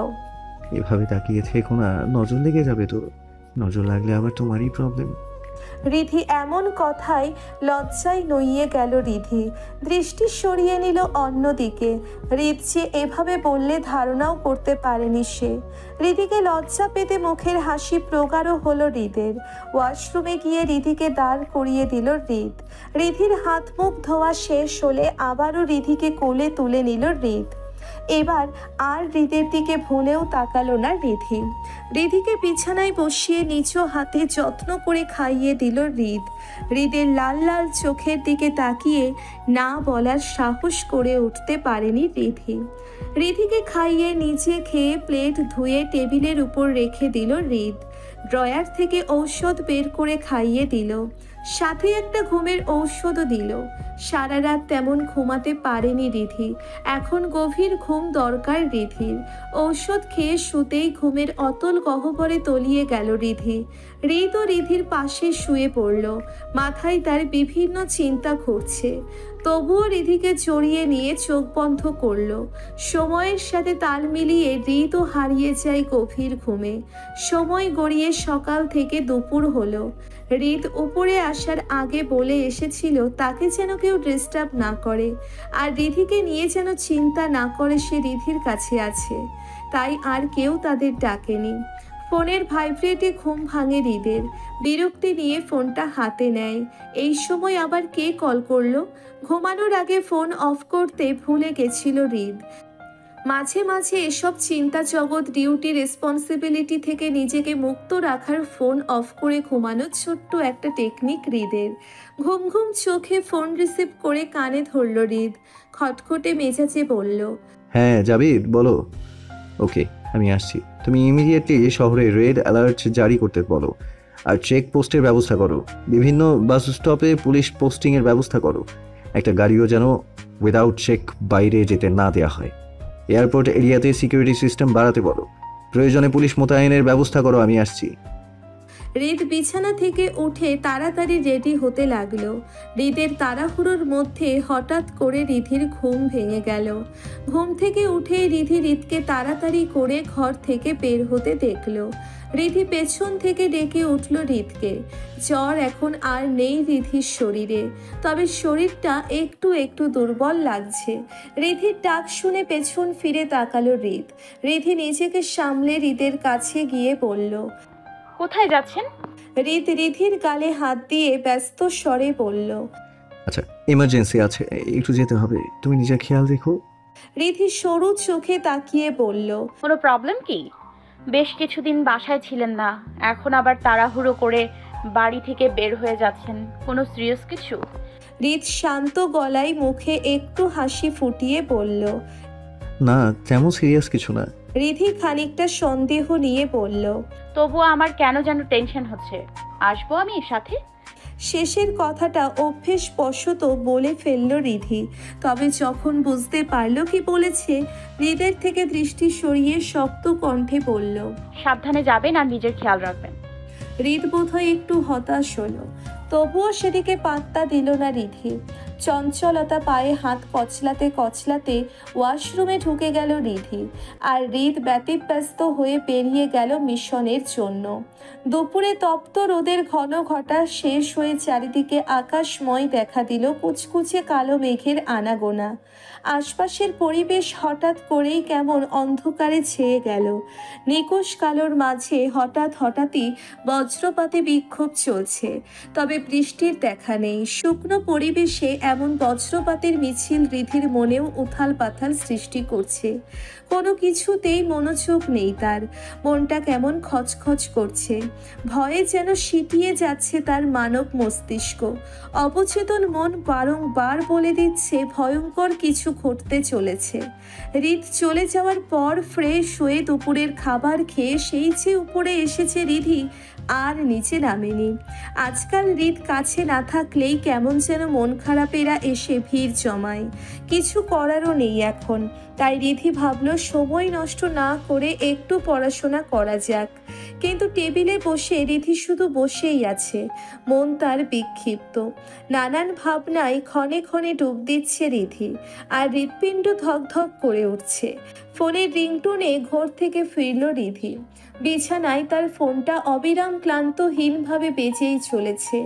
এভাবে তাকিয়ে থেকো না, নজর লেগে যাবে তো। নজর লাগলে আবার তোমারই প্রবলেম। রিধি এমন কথায় লজ্জায় নইয়ে গেল। রিধি দৃষ্টি সরিয়ে নিল অন্যদিকে। রিধ যে এভাবে বললে ধারণাও করতে পারেনি সে। রিধিকে লজ্জা পেতে মুখের হাসি প্রগাঢ় হলো হৃদের। ওয়াশরুমে গিয়ে রিধিকে দাঁড় করিয়ে দিল হৃদ। রিধির হাত মুখ ধোয়া শেষ হলে আবারও রিধিকে কোলে তুলে নিল হৃদ। এবার আর হৃদের দিকে ভুলেও তাকালো না রিধি। রিধিকে বিছানায় বসিয়ে নিজ হাতে যত্ন করে খাইয়ে দিল হৃদ। হৃদের লাল লাল চোখের দিকে তাকিয়ে না বলার সাহস করে উঠতে পারেনি রিধি। রিধিকে খাইয়ে নিজে খেয়ে প্লেট ধুয়ে টেবিলের উপর রেখে দিল হৃদ। ড্রয়ার থেকে ঔষধ বের করে খাইয়ে দিল, সাথে একটা ঘুমের ঔষধও দিল। সারা রাত তেমন ঘুমাতে পারেনি রিধি। এখন গভীর ঘুম দরকার রিধির। ঔষধ খেয়ে শুতেই ঘুমের অতল গহ্বরে তলিয়ে গেল রিধি। হৃদ ও রিধির পাশে শুয়ে পড়ল। মাথায় তার বিভিন্ন চিন্তা ঘুরছে। তবুও রিধিকে জড়িয়ে নিয়ে চোখ বন্ধ করল। সময়ের সাথে তাল মিলিয়ে হৃদও হারিয়ে যায় গভীর ঘুমে। সময় গড়িয়ে সকাল থেকে দুপুর হলো। হৃদ উপরে আসার আগে বলে এসেছিল তাকে যেন কেউ ডিস্টার্ব না করে, আর রিধিকে নিয়ে যেন চিন্তা না করে সে রিধির কাছে আছে। তাই আর কেউ তাদের ডাকেনি। ফোনের ভাইব্রেটে ঘুম ভাঙে হৃদের। বিরক্তি নিয়ে ফোনটা হাতে নেয়। এই সময় আবার কে কল করলো? ঘুমানোর আগে ফোন অফ করতে ভুলে গেছিল হৃদ। মাঝে মাঝে এসব চিন্তা জগৎ, ডিউটি, রেসপন্সিবিলিটি থেকে নিজেকে মুক্ত রাখার ফোন অফ করে ঘুমানোর ছোট্ট একটা টেকনিক হৃদের। ঘুম ঘুম চোখে ফোন রিসিভ করে কানে ধরল হৃদ। খটখটে মেজাজে বলল, হ্যাঁ জাবিদ বলো। ওকে, আমি আসছি। তুমি ইমিডিয়েটলি শহরে রেড অ্যালার্ট জারি করতে বলো, আর চেক পোস্টের ব্যবস্থা করো। বিভিন্ন বাস স্টপে পুলিশ পোস্টিংয়ের ব্যবস্থা করো। একটা গাড়িও যেন উইদাউট চেক বাইরে যেতে না দেওয়া হয়। এয়ারপোর্ট এরিয়াতে সিকিউরিটি সিস্টেম বাড়াতে বলো। প্রয়োজনে পুলিশ মোতায়েনের ব্যবস্থা করো। আমি আসছি। হৃদ বিছানা থেকে উঠে তাড়াতাড়ি রেডি হতে লাগলো। হৃদের তাড়াহুড়োর মধ্যে হঠাৎ করে রিধির ঘুম ভেঙে গেল। ঘুম থেকে উঠে হৃদকে তাড়াতাড়ি করে ঘর থেকে বের হতে দেখলো। রিধি পেছন থেকে ডেকে উঠল হৃদকে। জ্বর এখন আর নেই রিধির শরীরে, তবে শরীরটা একটু একটু দুর্বল লাগছে। রিধির ডাক শুনে পেছন ফিরে তাকালো হৃদ। রিধি নিজেকে সামলে হৃদের কাছে গিয়ে বলল, কোথায় যাচ্ছেন? হৃদ রিধির গালে হাত দিয়ে ব্যস্ত স্বরে বলল, আচ্ছা ইমার্জেন্সি আছে, একটু যেতে হবে, তুমি নিজের খেয়াল রেখো। রিধি সরু চোখে তাকিয়ে বলল, কোনো প্রবলেম কি? বেশ কিছুদিন বাসায় ছিলেন না, এখন আবার তাড়াহুড়ো করে বাড়ি থেকে বের হয়ে যাচ্ছেন, কোনো সিরিয়াস কিছু? হৃদ শান্ত গলায় মুখে একটু হাসি ফুটিয়ে বলল, না তেমন সিরিয়াস কিছু না। রিধি খানিকটা সন্দেহ নিয়ে বলল, তবুও আমার কেন যেন টেনশন হচ্ছে, আসবো আমি সাথে? শেষের কথাটা অভ্যেসবশত বলে ফেলল রিধি। তবে যখন বুঝতে পারল কি বলেছে, হৃদের থেকে দৃষ্টি সরিয়ে শক্ত কণ্ঠে বলল, সাবধানে যাবেন আর নিজের খেয়াল রাখবেন। হৃদ বোধহয় একটু হতাশ হলো, তবুও সেদিকে পাত্তা দিল না রিধি। চঞ্চলতা পায়ে হাত কচলাতে কচলাতে ওয়াশরুমে ঢুকে গেল রিধি, আর হৃদ ব্যতিব্যস্ত হয়ে বেরিয়ে গেল মিশনের জন্য। দুপুরে তপ্ত রোদের ঘন ঘটা শেষ হয়ে চারিদিকে আকাশময় দেখা দিল কুচকুচে কালো মেঘের আনাগোনা। আশপাশের পরিবেশ হঠাৎ করেই কেমন অন্ধকারে ছেয়ে গেল। নিকুশ কালোর মাঝে হঠাৎই বজ্রপাতে বিক্ষোভ চলছে, তবে বৃষ্টির দেখা নেই। শুকনো পরিবেশে এমন বজ্রপাতের মিছিল রিধির মনেও উথাল পাথাল সৃষ্টি করছে। কোনো কিছুতেই মনোযোগ নেই তার। মনটা কেমন খচখচ করছে, ভয়ে যেন সিটিয়ে যাচ্ছে তার মানব মস্তিষ্ক। অবচেতন মন বারংবার বলে দিচ্ছে ভয়ঙ্কর কিছু ঘটতে চলেছে। হৃদ চলে যাওয়ার পর ফ্রেশ হয়ে দুপুরের খাবার খেয়ে সেই যে উপরে এসেছে রিধি, আর নিচে নামেনি। আজকাল হৃদ কাছে না থাকলেই কেমন যেন মন খারাপেরা এসে ভিড় জমায়। কিছু করারও নেই এখন, তাই রিধি ভাবল সময় নষ্ট না করে একটু পড়াশোনা করা যাক। কিন্তু টেবিলে বসে রিধি শুধু বসেই আছে, মন তার বিক্ষিপ্ত। নানান ভাবনায় ক্ষণে ক্ষণে ডুব দিচ্ছে রিধি, আর হৃৎপিণ্ড ধকধক করে উঠছে। ফোনের রিংটোনে ঘর থেকে ফিরল রিধি। বিছানায় তার ফোনটা অবিরাম ক্লান্তহীনভাবে বেজেই চলেছে।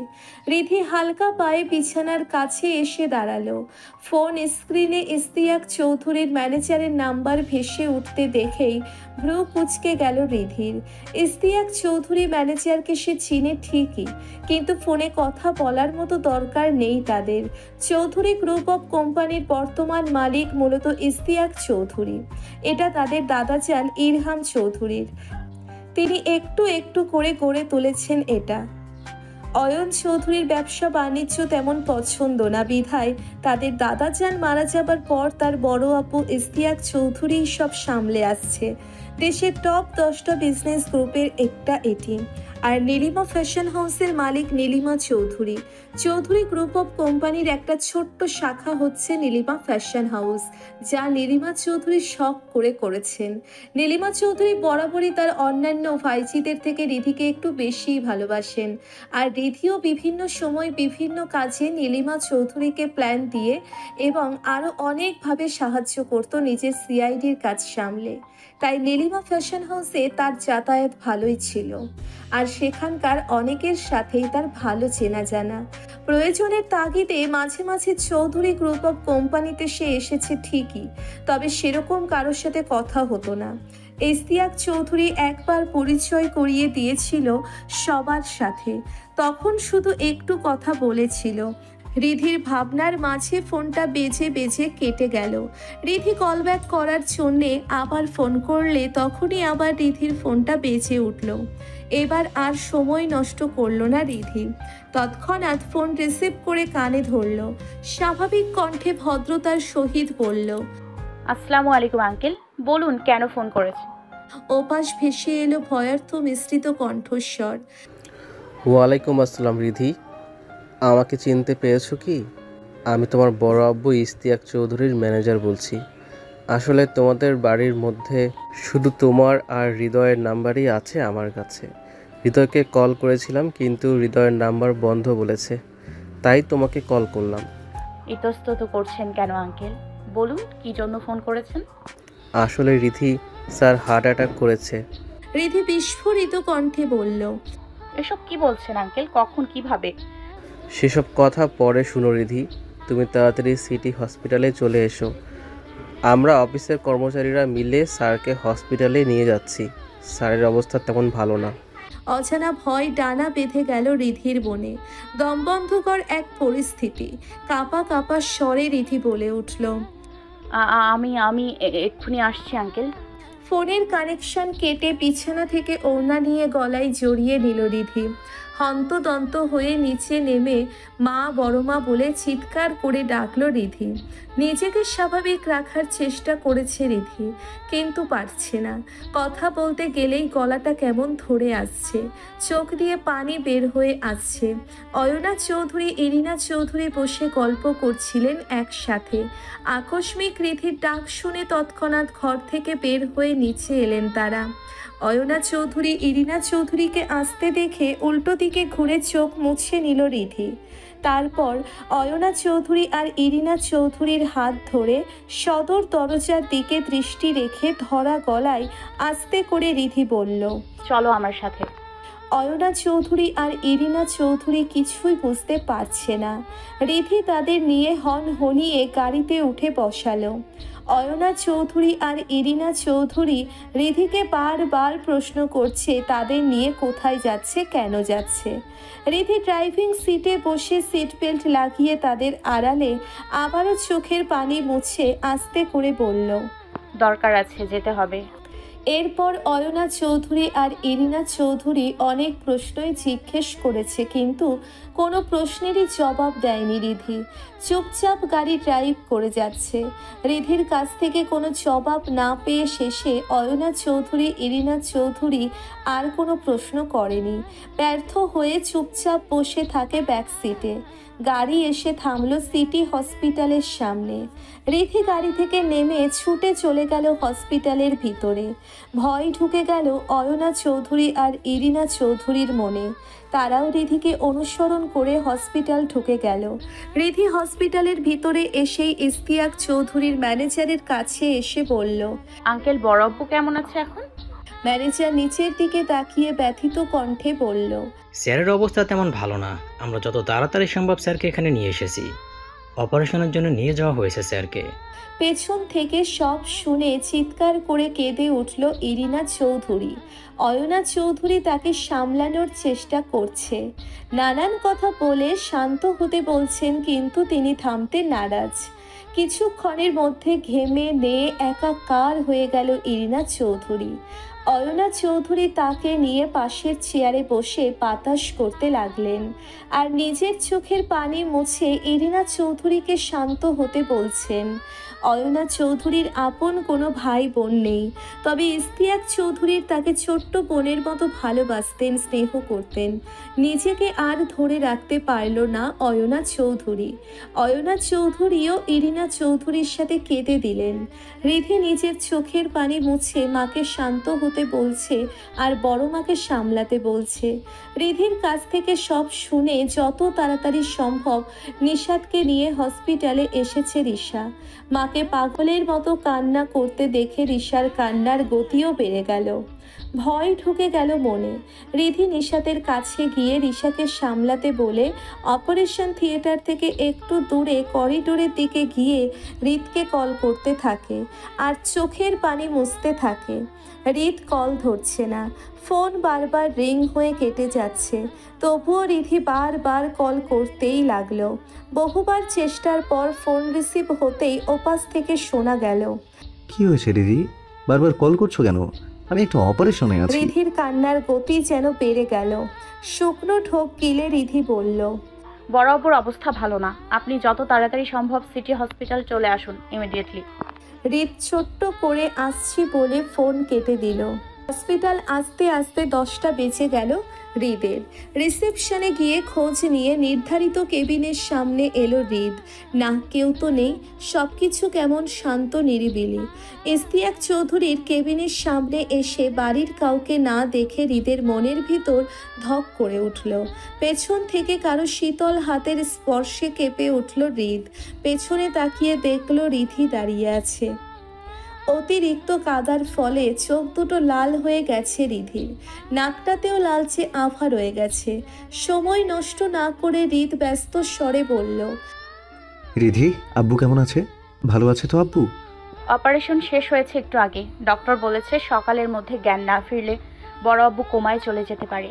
রিধি হালকা পায়ে বিছানার কাছে এসে দাঁড়ালো। ফোন স্ক্রিনে ইশতিয়াক চৌধুরীর ম্যানেজারের নাম্বার ভেসে উঠতে দেখেই ভ্রু কুঁচকে গেল রিধির। ইশতিয়াক চৌধুরী ম্যানেজারকে সে চিনে ঠিকই, কিন্তু ফোনে কথা বলার মতো দরকার নেই তাদের। চৌধুরী গ্রুপ অফ কোম্পানির বর্তমান মালিক মূলত ইশতিয়াক চৌধুরী। এটা তাদের দাদাজান ইরহাম চৌধুরীর। তিনি একটু একটু করে গড়ে তুলেছেন এটা। অয়ন চৌধুরীর ব্যবসা বাণিজ্য তেমন পছন্দ না বিধায় তাদের দাদাজান মারা যাবার পর তার বড় আপু ইশতিয়াক চৌধুরী সব সামলে আসছে। দেশের টপ 10টা বিজনেস গ্রুপের একটা এটি। আর নীলিমা ফ্যাশন হাউসের মালিক নীলিমা চৌধুরী। চৌধুরী গ্রুপ অফ কোম্পানির একটা ছোট্ট শাখা হচ্ছে নীলিমা ফ্যাশন হাউস, যা নীলিমা চৌধুরী শখ করে করেছেন। নীলিমা চৌধুরী বরাবরই তার অন্যান্য ভাইজিদের থেকে রিধিকে একটু বেশিই ভালোবাসেন, আর রিধিও বিভিন্ন সময় বিভিন্ন কাজে নীলিমা চৌধুরীকে প্ল্যান দিয়ে এবং আরও অনেকভাবে সাহায্য করত নিজের সিআইডির কাজ সামলে। তাই নীলিমা ফ্যাশন হাউসে তার যাতায়াত ভালোই ছিল, আর সেখানকার অনেকের সাথেই তার ভালো চেনা জানা। প্রয়োজনের তাগিদে মাঝে মাঝে চৌধুরী গ্রুপ অফ কোম্পানিতে সে এসেছে ঠিকই, তবে সেরকম কারোর সাথে কথা হতো না। ইশতিয়াক চৌধুরী একবার পরিচয় করিয়ে দিয়েছিল সবার সাথে, তখন শুধু একটু কথা বলেছিল। রিধির ভাবনার মাঝে ফোনটা বেজে বেজে কেটে গেল। রিধি কল ব্যাক করার জন্যে আবার ফোন করলে তখনই আবার রিধির ফোনটা বেজে উঠল। এবার আর সময় নষ্ট করল না রিধি, তৎক্ষণাৎ ফোন রিসিভ করে কানে ধরল। স্বাভাবিক কণ্ঠে ভদ্রতার সহিত বলল, আসসালামু আলাইকুম আঙ্কেল, বলুন কেন ফোন করেছেন। ওপাশ ভেসে এলো ভয়ার্থ মিশ্রিত কণ্ঠস্বর। ওয়ালাইকুম আসসালাম রিধি, আমাকে চিনতে পেরেছো কি? আমি তোমার বড় আব্বু ইশতিয়াক চৌধুরীর ম্যানেজার বলছি। আসলে তোমাদের বাড়ির মধ্যে শুধু তোমার আর হৃদয়ের নাম্বারই আছে আমার কাছে। হৃদয়কে কল করেছিলাম কিন্তু হৃদয়ের নাম্বার বন্ধ বলেছে, তাই তোমাকে কল করলাম। ইতস্তত করছেন কেন আঙ্কেল, বলুন কি জন্য ফোন করেছেন। আসলে রিধি স্যার হার্ট অ্যাটাক করেছে। রিধি বিস্ফোরিত কণ্ঠে বলল, এসব কি বলছেন আঙ্কেল, কখন কিভাবে? সেসব কথা পরে শুনো রিধি, তুমি তাড়াতাড়ি সিটি হসপিটালে চলে এসো। আমরা অফিসের কর্মচারীরা মিলে স্যারকে হসপিটালে নিয়ে যাচ্ছি। স্যারের অবস্থা তেমন ভালো না। অজানা ভয় ডানা বেঁধে গেল রিধির মনে। দমবন্ধকর এক পরিস্থিতি। কাঁপা কাঁপা স্বরে রিধি বলে উঠল, আমি এক্ষুনি আসছি আঙ্কেল। ফোনের কানেকশন কেটে বিছানা থেকে ওড়না নিয়ে গলায় জড়িয়ে নিল রিধি। হন্তদন্ত হয়ে নিচে নেমে মা বড় মা বলে চিৎকার করে ডাকলো রিধি। নিজেকে স্বাভাবিক রাখার চেষ্টা করেছে রিধি, কিন্তু পারছে না। কথা বলতে গেলেই গলাটা কেমন ধরে আসছে, চোখ দিয়ে পানি বের হয়ে আসছে। অয়না চৌধুরী ইরিনা চৌধুরী বসে গল্প করছিলেন একসাথে। আকস্মিক রিধির ডাক শুনে তৎক্ষণাৎ ঘর থেকে বের হয়ে নিচে এলেন তারা। অয়না চৌধুরী ইরিনা চৌধুরীকে আসতে দেখে উল্টো দিকে ঘুরে চোখ মুছে নিল রিধি। তারপর অয়না চৌধুরী আর ইরিনা চৌধুরীর হাত ধরে সদর দরজার দিকে দৃষ্টি রেখে ধরা গলায় আস্তে করে রিধি বলল, চলো আমার সাথে। অয়না চৌধুরী আর ইরিনা চৌধুরী কিছুই বুঝতে পারছে না। রিধি তাদের নিয়ে হনহনিয়ে গাড়িতে উঠে বসালো। অয়না চৌধুরী আর ইরিনা চৌধুরী রিধিকে বারবার প্রশ্ন করছে তাদের নিয়ে কোথায় যাচ্ছে, কেন যাচ্ছে। রিধি ড্রাইভিং সিটে বসে সিট বেল্ট লাগিয়ে তাদের আড়ালে আবারও চোখের পানি মুছে আস্তে করে বলল, দরকার আছে, যেতে হবে। এরপর অয়না চৌধুরী আর ইরিনা চৌধুরী অনেক প্রশ্নই জিজ্ঞেস করেছে, কিন্তু কোনো প্রশ্নেরই জবাব দেয়নি রিধি। চুপচাপ গাড়ি ড্রাইভ করে যাচ্ছে। রিধির কাছ থেকে কোনো জবাব না পেয়ে শেষে অয়না চৌধুরী, ইরিনা চৌধুরী আর কোনো প্রশ্ন করেনি। ব্যর্থ হয়ে চুপচাপ বসে থাকে ব্যাক সিটে। গাড়ি এসে থামলো সিটি হসপিটালের সামনে। রিধি গাড়ি থেকে নেমে ছুটে চলে গেল হসপিটালের ভিতরে। ভয় ঢুকে গেল অয়না চৌধুরী আর ইরিনা চৌধুরীর মনে। তারাও রিধিকে অনুসরণ করে হসপিটাল ঢুকে গেল। রিধি হসপিটালের ভিতরে এসেই ইস্তিয়াক চৌধুরীর ম্যানেজারের কাছে এসে বলল, আঙ্কেল বড় আব্বু কেমন আছে এখন? ম্যানেজার নিচের দিকে তাকিয়ে ব্যথিত কণ্ঠে বলল, স্যারের অবস্থা তেমন ভালো না। আমরা যত তাড়াতাড়ি সম্ভব স্যারকে এখানে নিয়ে এসেছি। অপারেশনের জন্য নিয়ে যাওয়া হয়েছে স্যারকে। পেছন থেকে সব শুনে চিৎকার করে কেঁদে উঠল ইরিনা চৌধুরী। অয়না চৌধুরী তাকে সামলানোর চেষ্টা করছে, নানান কথা বলে শান্ত হতে বলছেন, কিন্তু তিনি থামতে নারাজ। কিছুক্ষণের মধ্যে ঘেমে নিয়ে একাকার হয়ে গেল ইরিনা চৌধুরী। অয়না চৌধুরী তাকে নিয়ে পাশের চেয়ারে বসে বাতাস করতে লাগলেন আর নিজের চোখের পানি মুছে ইরিনা চৌধুরীকে শান্ত হতে বলছেন। অয়না চৌধুরীর আপন কোনো ভাই বোন নেই, তবে ইস্তিয়াক চৌধুরীর তাকে ছোট্ট বোনের মতো ভালোবাসতেন, স্নেহ করতেন। নিজেকে আর ধরে রাখতে পারল না অয়না চৌধুরী। অয়না চৌধুরীও ইরিনা চৌধুরীর সাথে কেঁদে দিলেন। রিধি নিজের চোখের পানি মুছে মাকে শান্ত হতে বলছে আর বড় মাকে সামলাতে বলছে। রিধির কাছ থেকে সব শুনে যত তাড়াতাড়ি সম্ভব নিশাদকে নিয়ে হসপিটালে এসেছে রিশা। মাকে পাগলের মতো কান্না করতে দেখে রিশার কান্নার গতিও বেড়ে গেল। ভয় ঢুকে গেল মনে। রিধি নিশাতের কাছে গিয়ে রিশাকে সামলাতে বলে অপারেশন থিয়েটার থেকে একটু দূরে করিডোরের দিকে গিয়ে রিতকে কল করতে থাকে আর চোখের পানি মুছতে থাকে। রিত কল ধরছে না, ফোন বারবার রিং হয়ে কেটে যাচ্ছে। তবুও রিধি বারবার কল করতেই লাগলো। বহুবার চেষ্টার পর ফোন রিসিভ হতেই ওপাশ থেকে শোনা গেল, কি হয়েছে দিদি, বারবার কল করছো কেন? আমি একটু অপারেশনে আছি। রিধির কান্নার গতি যেন বেড়ে গেল। শুকনো ঢোক গিলে রিধি বলল, বড় আব্বুর অবস্থা ভালো না, আপনি যত তাড়াতাড়ি সম্ভব সিটি হসপিটাল চলে আসুন ইমিডিয়েটলি। রিত ছোট্ট করে আসছি বলে ফোন কেটে দিল। হসপিটাল আসতে আসতে 10টা বেজে গেল। হৃদের রিসেপশনে গিয়ে খোঁজ নিয়ে নির্ধারিত কেবিনের সামনে এলো হৃদ। না, কেউ তো নেই, সব কিছু কেমন শান্ত নিরিবিলি। ইস্তিয়াক চৌধুরীর কেবিনের সামনে এসে বাড়ির কাউকে না দেখে হৃদের মনের ভিতর ধক করে উঠল। পেছন থেকে কারো শীতল হাতের স্পর্শে কেঁপে উঠল হৃদ। পেছনে তাকিয়ে দেখল রিধি দাঁড়িয়ে আছে। অতিরিক্ত কাদার ফলে চোখ দুটো লাল হয়ে গেছে রিধির, নাকটাতেও লালচে আভা রয়ে গেছে। সময় নষ্ট না করে হৃদ ব্যস্ত স্বরে বলল, রিধি, আব্বু কেমন আছে? ভালো আছে তো আব্বু? অপারেশন শেষ হয়েছে একটু আগে। ডক্টর বলেছে সকালের মধ্যে জ্ঞান না ফিরলে বড় আব্বু কোমায় চলে যেতে পারে।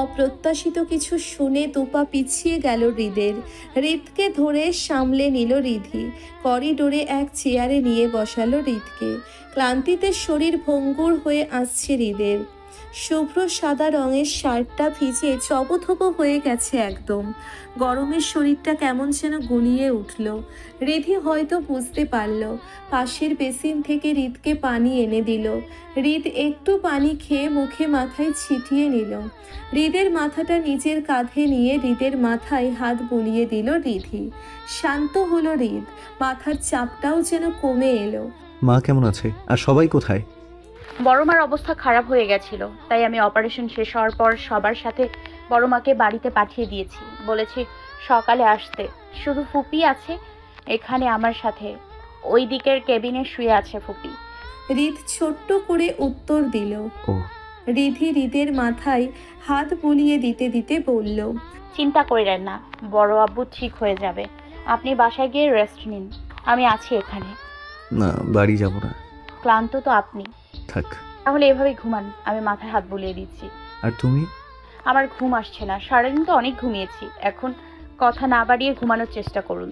অপ্রত্যাশিত কিছু শুনে দুপা পিছিয়ে গেল হৃদের। হৃদকে ধরে সামলে নিল রিধি। করিডোরে এক চেয়ারে নিয়ে বসালো হৃদকে। ক্লান্তিতে শরীর ভঙ্গুর হয়ে আসছে হৃদের। শুভ্র সাদা রঙের শার্টটা ভিজে চবথবো হয়ে গেছে একদম। গরমের শরীরটা কেমন যেন গুলিয়ে উঠল। রিধি হয়তো বুঝতে পারল। পাশের বেসিন থেকে হৃদকে পানি এনে দিল। হৃদ একটু পানি খেয়ে মুখে মাথায় ছিটিয়ে নিল। হৃদের মাথাটা নিজের কাঁধে নিয়ে হৃদের মাথায় হাত বুলিয়ে দিল রিধি। শান্ত হলো হৃদ, মাথার চাপটাও যেন কমে এলো। মা কেমন আছে আর সবাই কোথায়? বড় মার অবস্থা খারাপ হয়ে গেছিল, তাই আমি অপারেশন শেষ হওয়ার পর সবার সাথে বড় মাকে বাড়িতে পাঠিয়ে দিয়েছি। বলেছি সকালে আসতে। শুধু ফুপি আছে এখানে আমার সাথে, ওই দিকের কেবিনে শুয়ে আছে ফুপি। হৃদ ছোট্ট করে উত্তর দিল। ও। রিধি হৃদের মাথায় হাত বুলিয়ে দিতে দিতে বলল, চিন্তা করেন না, বড় আব্বু ঠিক হয়ে যাবে। আপনি বাসায় গিয়ে রেস্ট নিন, আমি আছি এখানে। না, বাড়ি যাব না। ক্লান্ত তো আপনি, থাক। তাহলে এভাবে ঘুমান, আমি মাথায় হাত বুলিয়ে দিচ্ছি। আর তুমি? আমার ঘুম আসছে না, সারাদিন তো অনেক ঘুমিয়েছি। এখন কথা না বাড়িয়ে ঘুমানোর চেষ্টা করুন।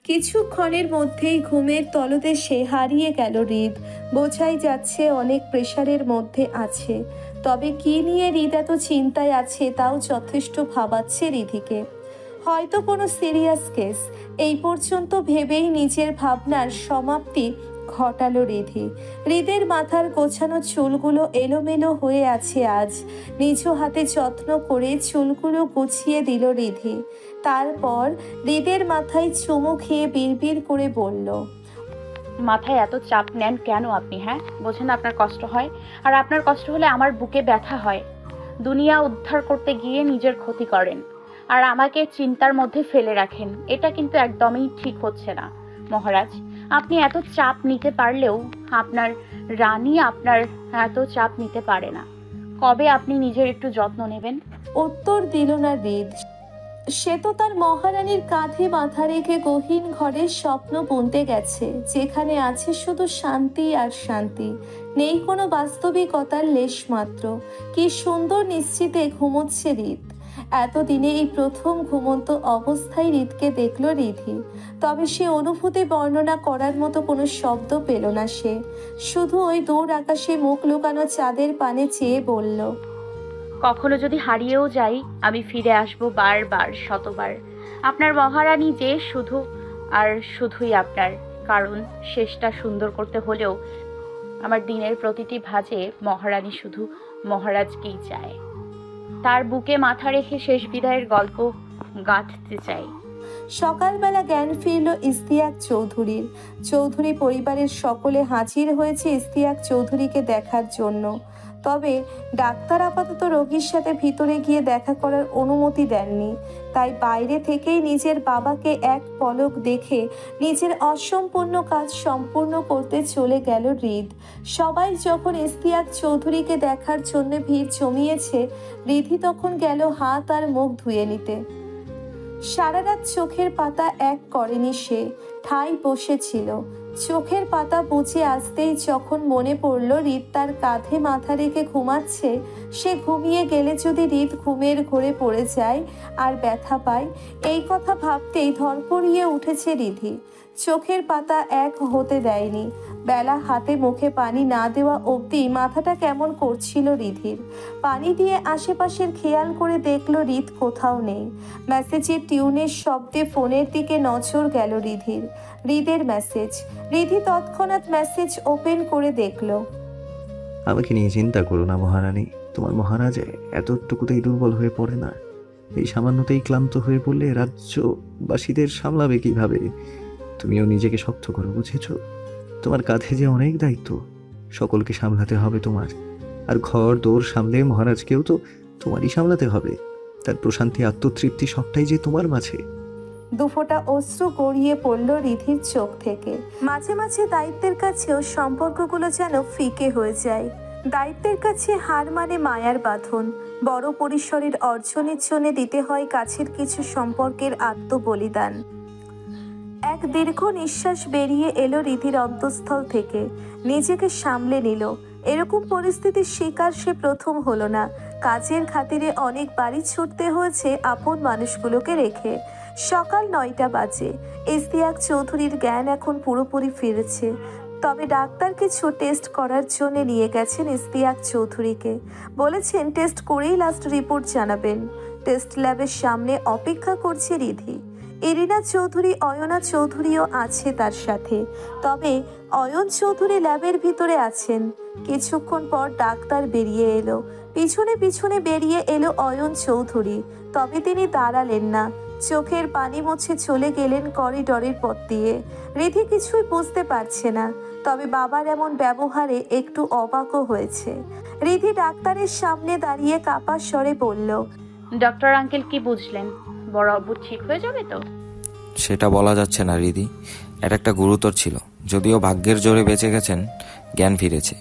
কিছুক্ষণের মধ্যেই ঘুমের তলদেশে হারিয়ে গেল হৃদ। বোঝাই যাচ্ছে অনেক প্রেশারের মধ্যে আছে। তবে কি নিয়ে হৃদ এত চিন্তায় আছে তাও যথেষ্ট ভাবাচ্ছে রিধিকে। হয়তো কোনো সিরিয়াস কেস। এই পর্যন্ত ভেবেই নিজের ভাবনার সমাপ্তি ঘটালো রিধি। হৃদের মাথার গোছানো চুলগুলো এলোমেলো হয়ে আছে আজ। নিজ হাতে যত্ন করে চুলগুলো গুছিয়ে দিল রিধি। তারপর হৃদের মাথায় চুমু খেয়ে বিড়বিড় করে বলল, মাথায় এত চাপ নেন কেন আপনি? হ্যাঁ, বোঝেন আপনার কষ্ট হয়, আর আপনার কষ্ট হলে আমার বুকে ব্যথা হয়। দুনিয়া উদ্ধার করতে গিয়ে নিজের ক্ষতি করেন আর আমাকে চিন্তার মধ্যে ফেলে রাখেন। এটা কিন্তু একদমই ঠিক হচ্ছে না মহারাজ। আপনি এত চাপ নিতে পারলেও আপনার রানী আপনার এত চাপ নিতে পারে না। কবে আপনি নিজের একটু যত্ন নেবেন? উত্তর দিল না হৃদ। সে তো তার মহারানীর কাঁধে মাথা রেখে গহীন ঘরের স্বপ্ন বুনতে গেছে, যেখানে আছে শুধু শান্তি আর শান্তি, নেই কোনো বাস্তবিকতার লেশ মাত্র। কি সুন্দর নিশ্চিতে ঘুমোচ্ছে হৃদ। এতদিনে এই প্রথম ঘুমন্ত অবস্থায় হৃদকে দেখল রিধি। তবে সে অনুভূতি বর্ণনা করার মতো কোনো শব্দ পেল না সে। শুধু ওই দূর আকাশে মুখ লুকানো চাঁদের পানে চেয়ে বলল, কখনো যদি হারিয়েও যাই আমি ফিরে আসবো বারবার, শতবার। আপনার মহারানী যে শুধু আর শুধুই আপনার, কারণ শেষটা সুন্দর করতে হলেও আমার দিনের প্রতিটি ভাঁজে মহারানী শুধু মহারাজকেই চায়। তার বুকে মাথা রেখে শেষ বিদায়ের গল্প গাঁথতে চাই। সকালবেলা জ্ঞান ফিরল ইস্তিয়াক চৌধুরীর। চৌধুরী পরিবারের সকলে হাজির হয়েছে ইস্তিয়াক চৌধুরীকে দেখার জন্য। তবে ডাক্তার আপাতত রোগীর সাথে ভিতরে গিয়ে দেখা করার অনুমতি দেননি। তাই বাইরে থেকেই নিজের বাবাকে এক পলক দেখে নিজের অসম্পূর্ণ কাজ সম্পূর্ণ করতে চলে গেল হৃদ। সবাই যখন ইস্তিয়াক চৌধুরীকে দেখার জন্য ভিড় জমিয়েছে, রিধি তখন গেল হাত আর মুখ ধুয়ে নিতে। সারা রাত চোখের পাতা এক করেনি সে, ঠাই বসেছিল। চোখের পাতা বুঝে আসতেই যখন মনে পড়ল হৃদ তার কাঁধে মাথা রেখে ঘুমাচ্ছে, সে ঘুমিয়ে গেলে যদি হৃদ ঘুমের ঘোরে পড়ে যায় আর ব্যথা পায়, এই কথা ভাবতেই ধরপড়িয়ে উঠেছে রিধি। চোখের পাতা এক হতে দেয়নি। বেলা হাতে মুখে পানি না দেওয়া অবধি মাথাটা কেমন করছিল রিধির। পানি দিয়ে আশেপাশের খেয়াল করে দেখল হৃদ কোথাও নেই। মেসেজের টিউনের শব্দে ফোনের দিকে নজর গেল রিধির। হৃদের মেসেজ। রিধি তৎক্ষণাৎ মেসেজ ওপেন করে দেখল। আমাকে নিয়ে চিন্তা করো না মহারানী, তোমার মহারাজ এতটুকুতেই দুর্বল হয়ে পড়ে না। এই সামান্যতেই ক্লান্ত হয়ে পড়লে রাজ্যবাসীদের সামলাবে কিভাবে? তুমিও নিজেকে শক্ত করো, বুঝেছ? তোমার কাঁধে যে অনেক দায়িত্ব, সকলকে সামলাতে হবে তোমার। আর ঘর দৌড় সামলে মহারাজকেও তো তোমারই সামলাতে হবে। তার প্রশান্তি, আত্মতৃপ্তি সবটাই যে তোমার মাঝে। দুফোঁটা অশ্রু গড়িয়ে পড়ল রিধির চোখ থেকে। মাঝে মাঝে দায়িত্বের কাছেও সম্পর্কগুলো যেন ফিকে হয়ে যায়। দায়িত্বের কাছে হার মানে মায়ার বাঁধন। বড় পরিসরের অর্জনের জন্য দিতে হয় কাছের কিছু সম্পর্কের আত্মবলিদান। এক দীর্ঘ নিঃশ্বাস বেরিয়ে এলো রিধির অন্তঃস্থল থেকে। নিজেকে সামলে নিল। এরকম পরিস্থিতির শিকার সে প্রথম হলো না। কাজের খাতিরে অনেক বাড়ি ছুটতে হয়েছে আপন মানুষগুলোকে রেখে। সকাল 9টা বাজে। ইস্তিয়াক চৌধুরীর জ্ঞান এখন পুরোপুরি ফিরেছে। তবে ডাক্তার কিছু টেস্ট করার জন্য নিয়ে গেছেন ইস্তিয়াক চৌধুরীকে। বলেছেন টেস্ট করেই লাস্ট রিপোর্ট জানাবেন। টেস্ট ল্যাবের সামনে অপেক্ষা করছে রিধি। ইরিনা চৌধুরী, অয়না চৌধুরীও আছে তার সাথে। তবে অয়ন চৌধুরী ল্যাবের ভিতরে আছেন। কিছুক্ষণ পর ডাক্তার বেরিয়ে এলো। পিছনে পিছনে বেরিয়ে এলো অয়ন চৌধুরী। তবে তিনি দাঁড়ালেন না। চোখের পানি মুছে চলে গেলেন করিডোরের পথ দিয়ে। রিধি কিছুই বুঝতে পারছে না। তবে বাবার এমন ব্যবহারে একটু অবাকও হয়েছে। রিধি ডাক্তারের সামনে দাঁড়িয়ে কাঁপা স্বরে বলল, ডক্টর আঙ্কেল, কি বুঝলেন? বড় আব্বু ঠিক হয়ে যাবে তো? সেটা বলা যাচ্ছে না রিধি, এটা একটা গুরুতর ছিল। যদিও ভাগ্যের জোরে বেঁচে গেছেন, জ্ঞান ফিরেছে।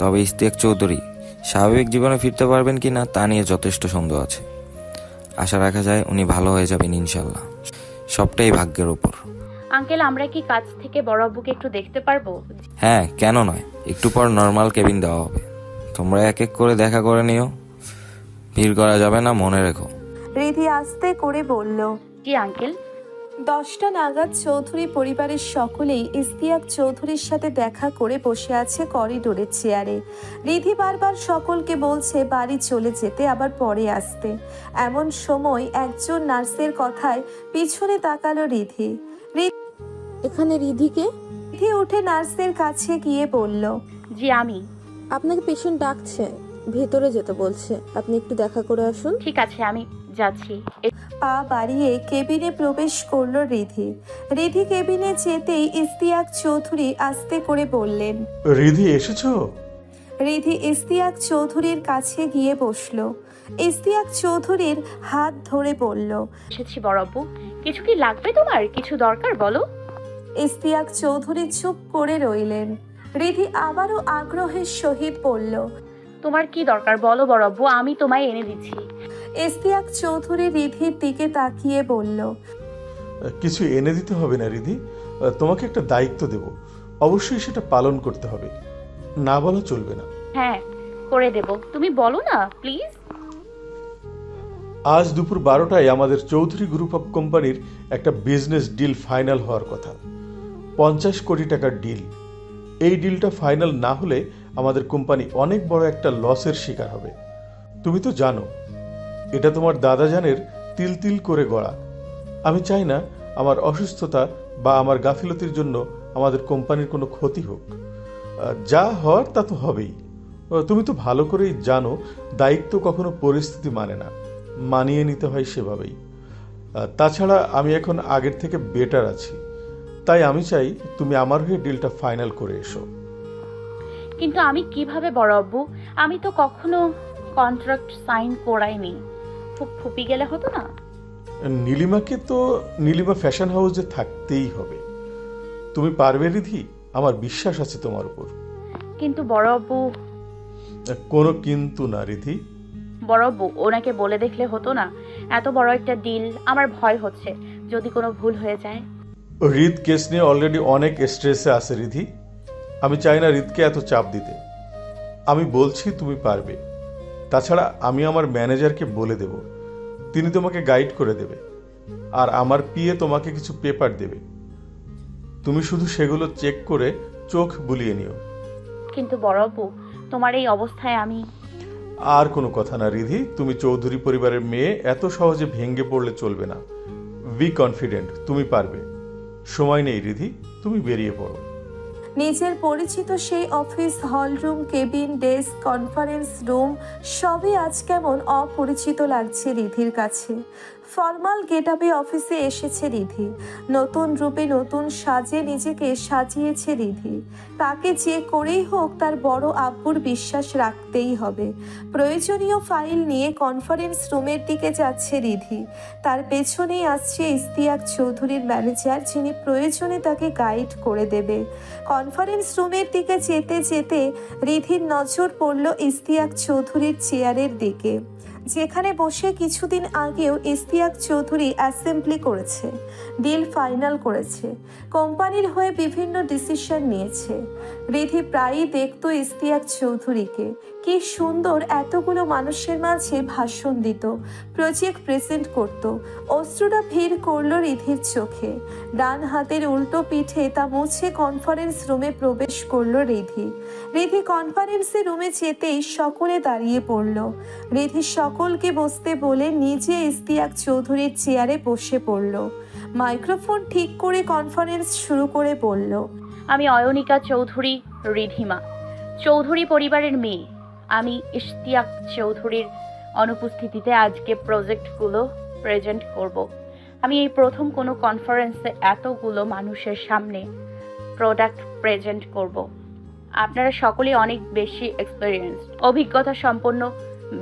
তবে ইস্তিয়াক চৌধুরী স্বাভাবিক জীবনে ফিরতে পারবেন কি না তা নিয়ে যথেষ্ট সন্দেহ আছে। আশা রাখা যায় উনি ভালো হয়ে যাবেন ইনশাল্লাহ। সবটাই ভাগ্যের ওপর। আঙ্কেল, আমরা কি কাছ থেকে বড় আব্বুকে একটু দেখতে পারবো? হ্যাঁ, কেন নয়। একটু পর নর্মাল কেবিন দেওয়া হবে, তোমরা এক এক করে দেখা করে নিও। ভিড় করা যাবে না, মনে রেখো। রিধি আস্তে করে বলল, জি আঙ্কেল। 10টা নাগাদ চৌধুরী পরিবারের সকলেই ইস্তিয়াক চৌধুরীর সাথে দেখা করে বসে আছে করিডোরের চেয়ারে। রিধি বারবার সকলকে বলছে বাড়ি চলে যেতে, আবার পরে আসতে। এমন সময় একজন নার্সের কথায় পিছনে তাকালো রিধি। এখানে রিধিকে? রিধি উঠে নার্সের কাছে গিয়ে বলল, জি আমি। আপনাকে পেশেন্ট ডাকছে, ভেতরে যেতে বলছে, আপনি একটু দেখা করে আসুন। ঠিক আছে, আমি যাচ্ছি। পা বাড়িয়ে কেবিনে প্রবেশ করলো রিধি। রিধি কেবিনে যেতেই ইস্তিয়াক চৌধুরী আস্তে করে বললেন, রিধি এসেছো? রিধি ইস্তিয়াক চৌধুরীর কাছে গিয়ে বসলো। ইস্তিয়াক চৌধুরীর হাত ধরে বলল, এসেছি বড়াব্বু। কিছু কি লাগবে তোমার? কিছু দরকার বলো। ইস্তিয়াক চৌধুরী চুপ করে রইলেন। রিধি আবারও আগ্রহের সহিত বলল, তোমার কি দরকার বলো বড়াব্বু, আমি তোমায় এনে দিচ্ছি। ইস্তিয়াক চৌধুরী রিধির দিকে তাকিয়ে বলল, কিছু এনে দিতে হবে না রিধি, তোমাকে একটা দায়িত্ব দেব, অবশ্যই সেটা পালন করতে হবে, না বলা চলবে না। হ্যাঁ করে দেব, তুমি বলো না প্লিজ। আজ দুপুর 12টায় আমাদের চৌধুরী গ্রুপ অফ কোম্পানির একটা বিজনেস ডিল ফাইনাল হওয়ার কথা, 50 কোটি টাকার ডিল। এই ডিলটা ফাইনাল না হলে আমাদের কোম্পানি অনেক বড় একটা লসের শিকার হবে। তুমি তো জানো এটা তোমার দাদাজানের তিল তিল করে গড়া। আমি চাই না আমার অসুস্থতা বা আমার গাফিলতির জন্য আমাদের কোম্পানির কোনো ক্ষতি হোক। যা হওয়ার তা তো হবেই। তুমি তো ভালো করেই জানো দায়িত্ব কখনো পরিস্থিতি মানে না, মানিয়ে নিতে হয় সেভাবেই। তাছাড়া আমি এখন আগের থেকে বেটার আছি, তাই আমি চাই তুমি আমার হয়ে ডিলটা ফাইনাল করে এসো। কিন্তু আমি কিভাবে বড়াব্বু? আমি তো কখনো কন্ট্রাক্ট সাইন করাইনি। ফুপি গেলে হতো না? নীলিমাকে তো নীলিমা ফ্যাশন হাউসে থাকতেই হবে। তুমি পারবে রিধি, আমার বিশ্বাস আছে তোমার উপর। কিন্তু বড়াব্বু। কোনো কিন্তু না রিধি। বড়াব্বু ওনাকে বলে দেখলে হতো না? এত বড় একটা ডিল, আমার ভয় হচ্ছে যদি কোনো ভুল হয়ে যায়। রিদ কেস নিয়ে অলরেডি অনেক স্ট্রেসে আছে রিধি, আমি চাই না রিদকে এত চাপ দিতে। আমি বলছি তুমি পারবে। তাছাড়া আমি আমার ম্যানেজারকে বলে দেব, তিনি তোমাকে গাইড করে দেবে, আর আমার পিএ তোমাকে কিছু পেপার দেবে, তুমি শুধু সেগুলো চেক করে চোখ বুলিয়ে নিও। কিন্তু বড়াব্বু তোমার এই অবস্থায় আমি। আর কোনো কথা না রিধি, তুমি চৌধুরী পরিবারের মেয়ে, এত সহজে ভেঙে পড়লে চলবে না। বি কনফিডেন্ট, তুমি পারবে। সময় নেই রিধি, তুমি বেরিয়ে পড়ো। নিজের পরিচিত সেই office hall room, cabin, desk, conference room সবই আজ কেমন অপরিচিত লাগছে রিধির কাছে। ফর্মাল গেটআপে অফিসে এসেছে রিধি, নতুন রূপে নতুন সাজে নিজেকে সাজিয়েছে রিধি। তাকে যে করেই হোক তার বড় আব্বুর বিশ্বাস রাখতেই হবে। প্রয়োজনীয় ফাইল নিয়ে কনফারেন্স রুমের দিকে যাচ্ছে রিধি। তার পেছনেই আসছে ইস্তিয়াক চৌধুরীর ম্যানেজার, যিনি প্রয়োজনে তাকে গাইড করে দেবে। কনফারেন্স রুমের দিকে যেতে যেতে রিধির নজর পড়ল ইস্তিয়াক চৌধুরীর চেয়ারের দিকে, যেখানে বসে কিছুদিন আগেও ইস্তিয়াক চৌধুরী অ্যাসেম্বলি করেছে, ডিল ফাইনাল করেছে, কোম্পানির হয়ে বিভিন্ন ডিসিশন নিয়েছে। রিধি প্রায়ই দেখতো ইস্তিয়াক চৌধুরীকে, কি সুন্দর এতগুলো মানুষের মাঝে ভাষণ দিত, প্রজেক্ট প্রেজেন্ট করত। অশ্রুটা ভিড় করলো রিধির চোখে। ডান হাতের উল্টো পিঠে তা মুছে কনফারেন্স রুমে প্রবেশ করলো রিধি। রিধি কনফারেন্সের রুমে যেতেই সকলে দাঁড়িয়ে পড়ল। রিধি সকলকে বসতে বলে নিজে ইস্তিয়াক চৌধুরীর চেয়ারে বসে পড়ল। মাইক্রোফোন ঠিক করে কনফারেন্স শুরু করে বলল, আমি অয়নিকা চৌধুরী, রিধিমা চৌধুরী পরিবারের মেয়ে। আমি ইস্তিয়াক চৌধুরীর অনুপস্থিতিতে আজকে প্রজেক্টগুলো প্রেজেন্ট করব। আমি এই প্রথম কোনো কনফারেন্সে এতগুলো মানুষের সামনে প্রোডাক্ট প্রেজেন্ট করব। আপনারা সকলেই অনেক বেশি এক্সপেরিয়েন্স, অভিজ্ঞতা সম্পন্ন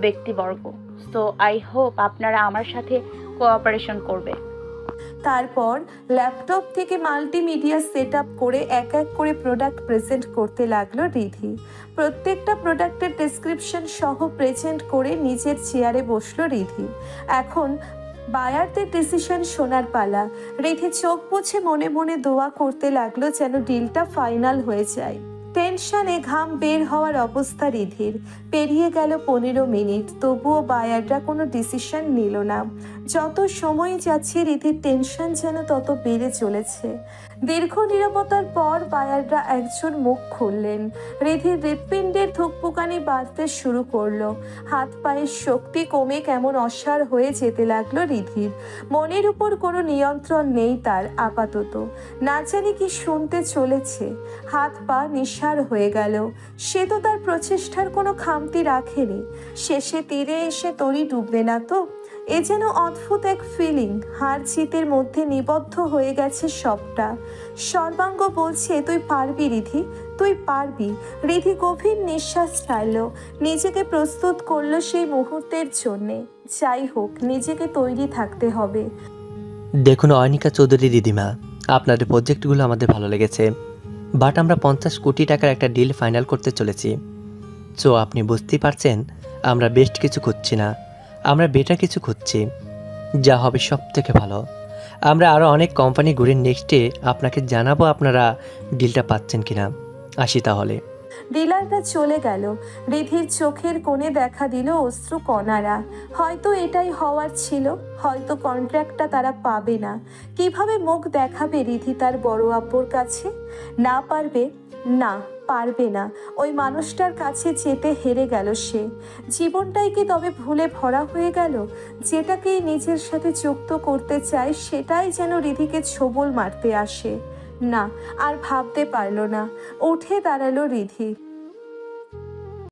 ব্যক্তিবর্গ। সো আই হোপ আপনারা আমার সাথে কোঅপারেশন করবে। তারপর ল্যাপটপ থেকে মাল্টিমিডিয়া সেট আপ করে এক এক করে প্রোডাক্ট প্রেজেন্ট করতে লাগলো রিধি। প্রত্যেকটা প্রোডাক্টের ডেসক্রিপশন সহ প্রেজেন্ট করে নিজের চেয়ারে বসলো রিধি। এখন বায়ারদের ডিসিশন শোনার পালা। রিধি চোখ মুছে মনে মনে দোয়া করতে লাগলো যেন ডিলটা ফাইনাল হয়ে যায়। টেনশনে ঘাম বের হওয়ার অবস্থা রিধির। পেরিয়ে গেল 15 মিনিট, তবুও বায়াররা কোনো ডিসিশন নিল না। যত সময় যাচ্ছে রিধির টেনশন যেন তত বেড়ে চলেছে। দীর্ঘ নীরবতার পর বায়াররা একজন মুখ খুললেন। রিধির হৃৎপিণ্ডের ধুকপুকানি বাড়তে শুরু করলো। হাত পায়ের শক্তি কমে কেমন অসাড় হয়ে যেতে লাগলো রিধির। মনের উপর কোনো নিয়ন্ত্রণ নেই তার আপাতত। না জানি কি শুনতে চলেছে। হাত পা নিঃসার হয়ে গেল। সে তো তার প্রচেষ্টার কোনো খামতি রাখেনি। শেষে তীরে এসে তরি ডুববে না তো? এ যেন অদ্ভুত এক ফিলিং। হার জিতের মধ্যে নিবদ্ধ হয়ে গেছে সবটা। সর্বাঙ্গ বলছে তুই পারবি রিধি, তুই পারবি। রিধি গভীর নিঃশ্বাস ছাড়ল, নিজেকে প্রস্তুত করলো সেই মুহূর্তের জন্যে। যাই হোক, নিজেকে তৈরি থাকতে হবে। দেখুন অয়নিকা চৌধুরী দিদিমা, আপনাদের প্রজেক্টগুলো আমাদের ভালো লেগেছে, বাট আমরা 50 কোটি টাকার একটা ডিল ফাইনাল করতে চলেছি। সো আপনি বুঝতেই পারছেন আমরা বেস্ট কিছু খুঁজছি না, আমরা বেটার কিছু খুঁজছি, যা হবে সব থেকে ভালো। আমরা আরও অনেক কোম্পানি ঘুরে নেক্সটে আপনাকে জানাবো আপনারা ডিলটা পাচ্ছেন কিনা। আসি তাহলে। ডিলাররা চলে গেল। রিধির চোখের কোণে দেখা দিল অশ্রু কণারা। হয়তো এটাই হওয়ার ছিল, হয়তো কন্ট্রাক্টটা তারা পাবে না। কিভাবে মুখ দেখাবে রিধি তার বড় আব্বুর কাছে? না পারবে, না পারবে না। ওই মানুষটার কাছে যেতে হেরে গেল সে। জীবনটাই কি তবে ভুলে ভরা হয়ে গেল? যেটাকেই নিজের সাথে যুক্ত করতে চায় সেটাই যেন রিধিকে ছোবল মারতে আসে। না, আর ভাবতে পারল না। উঠে দাঁড়ালো রিধি।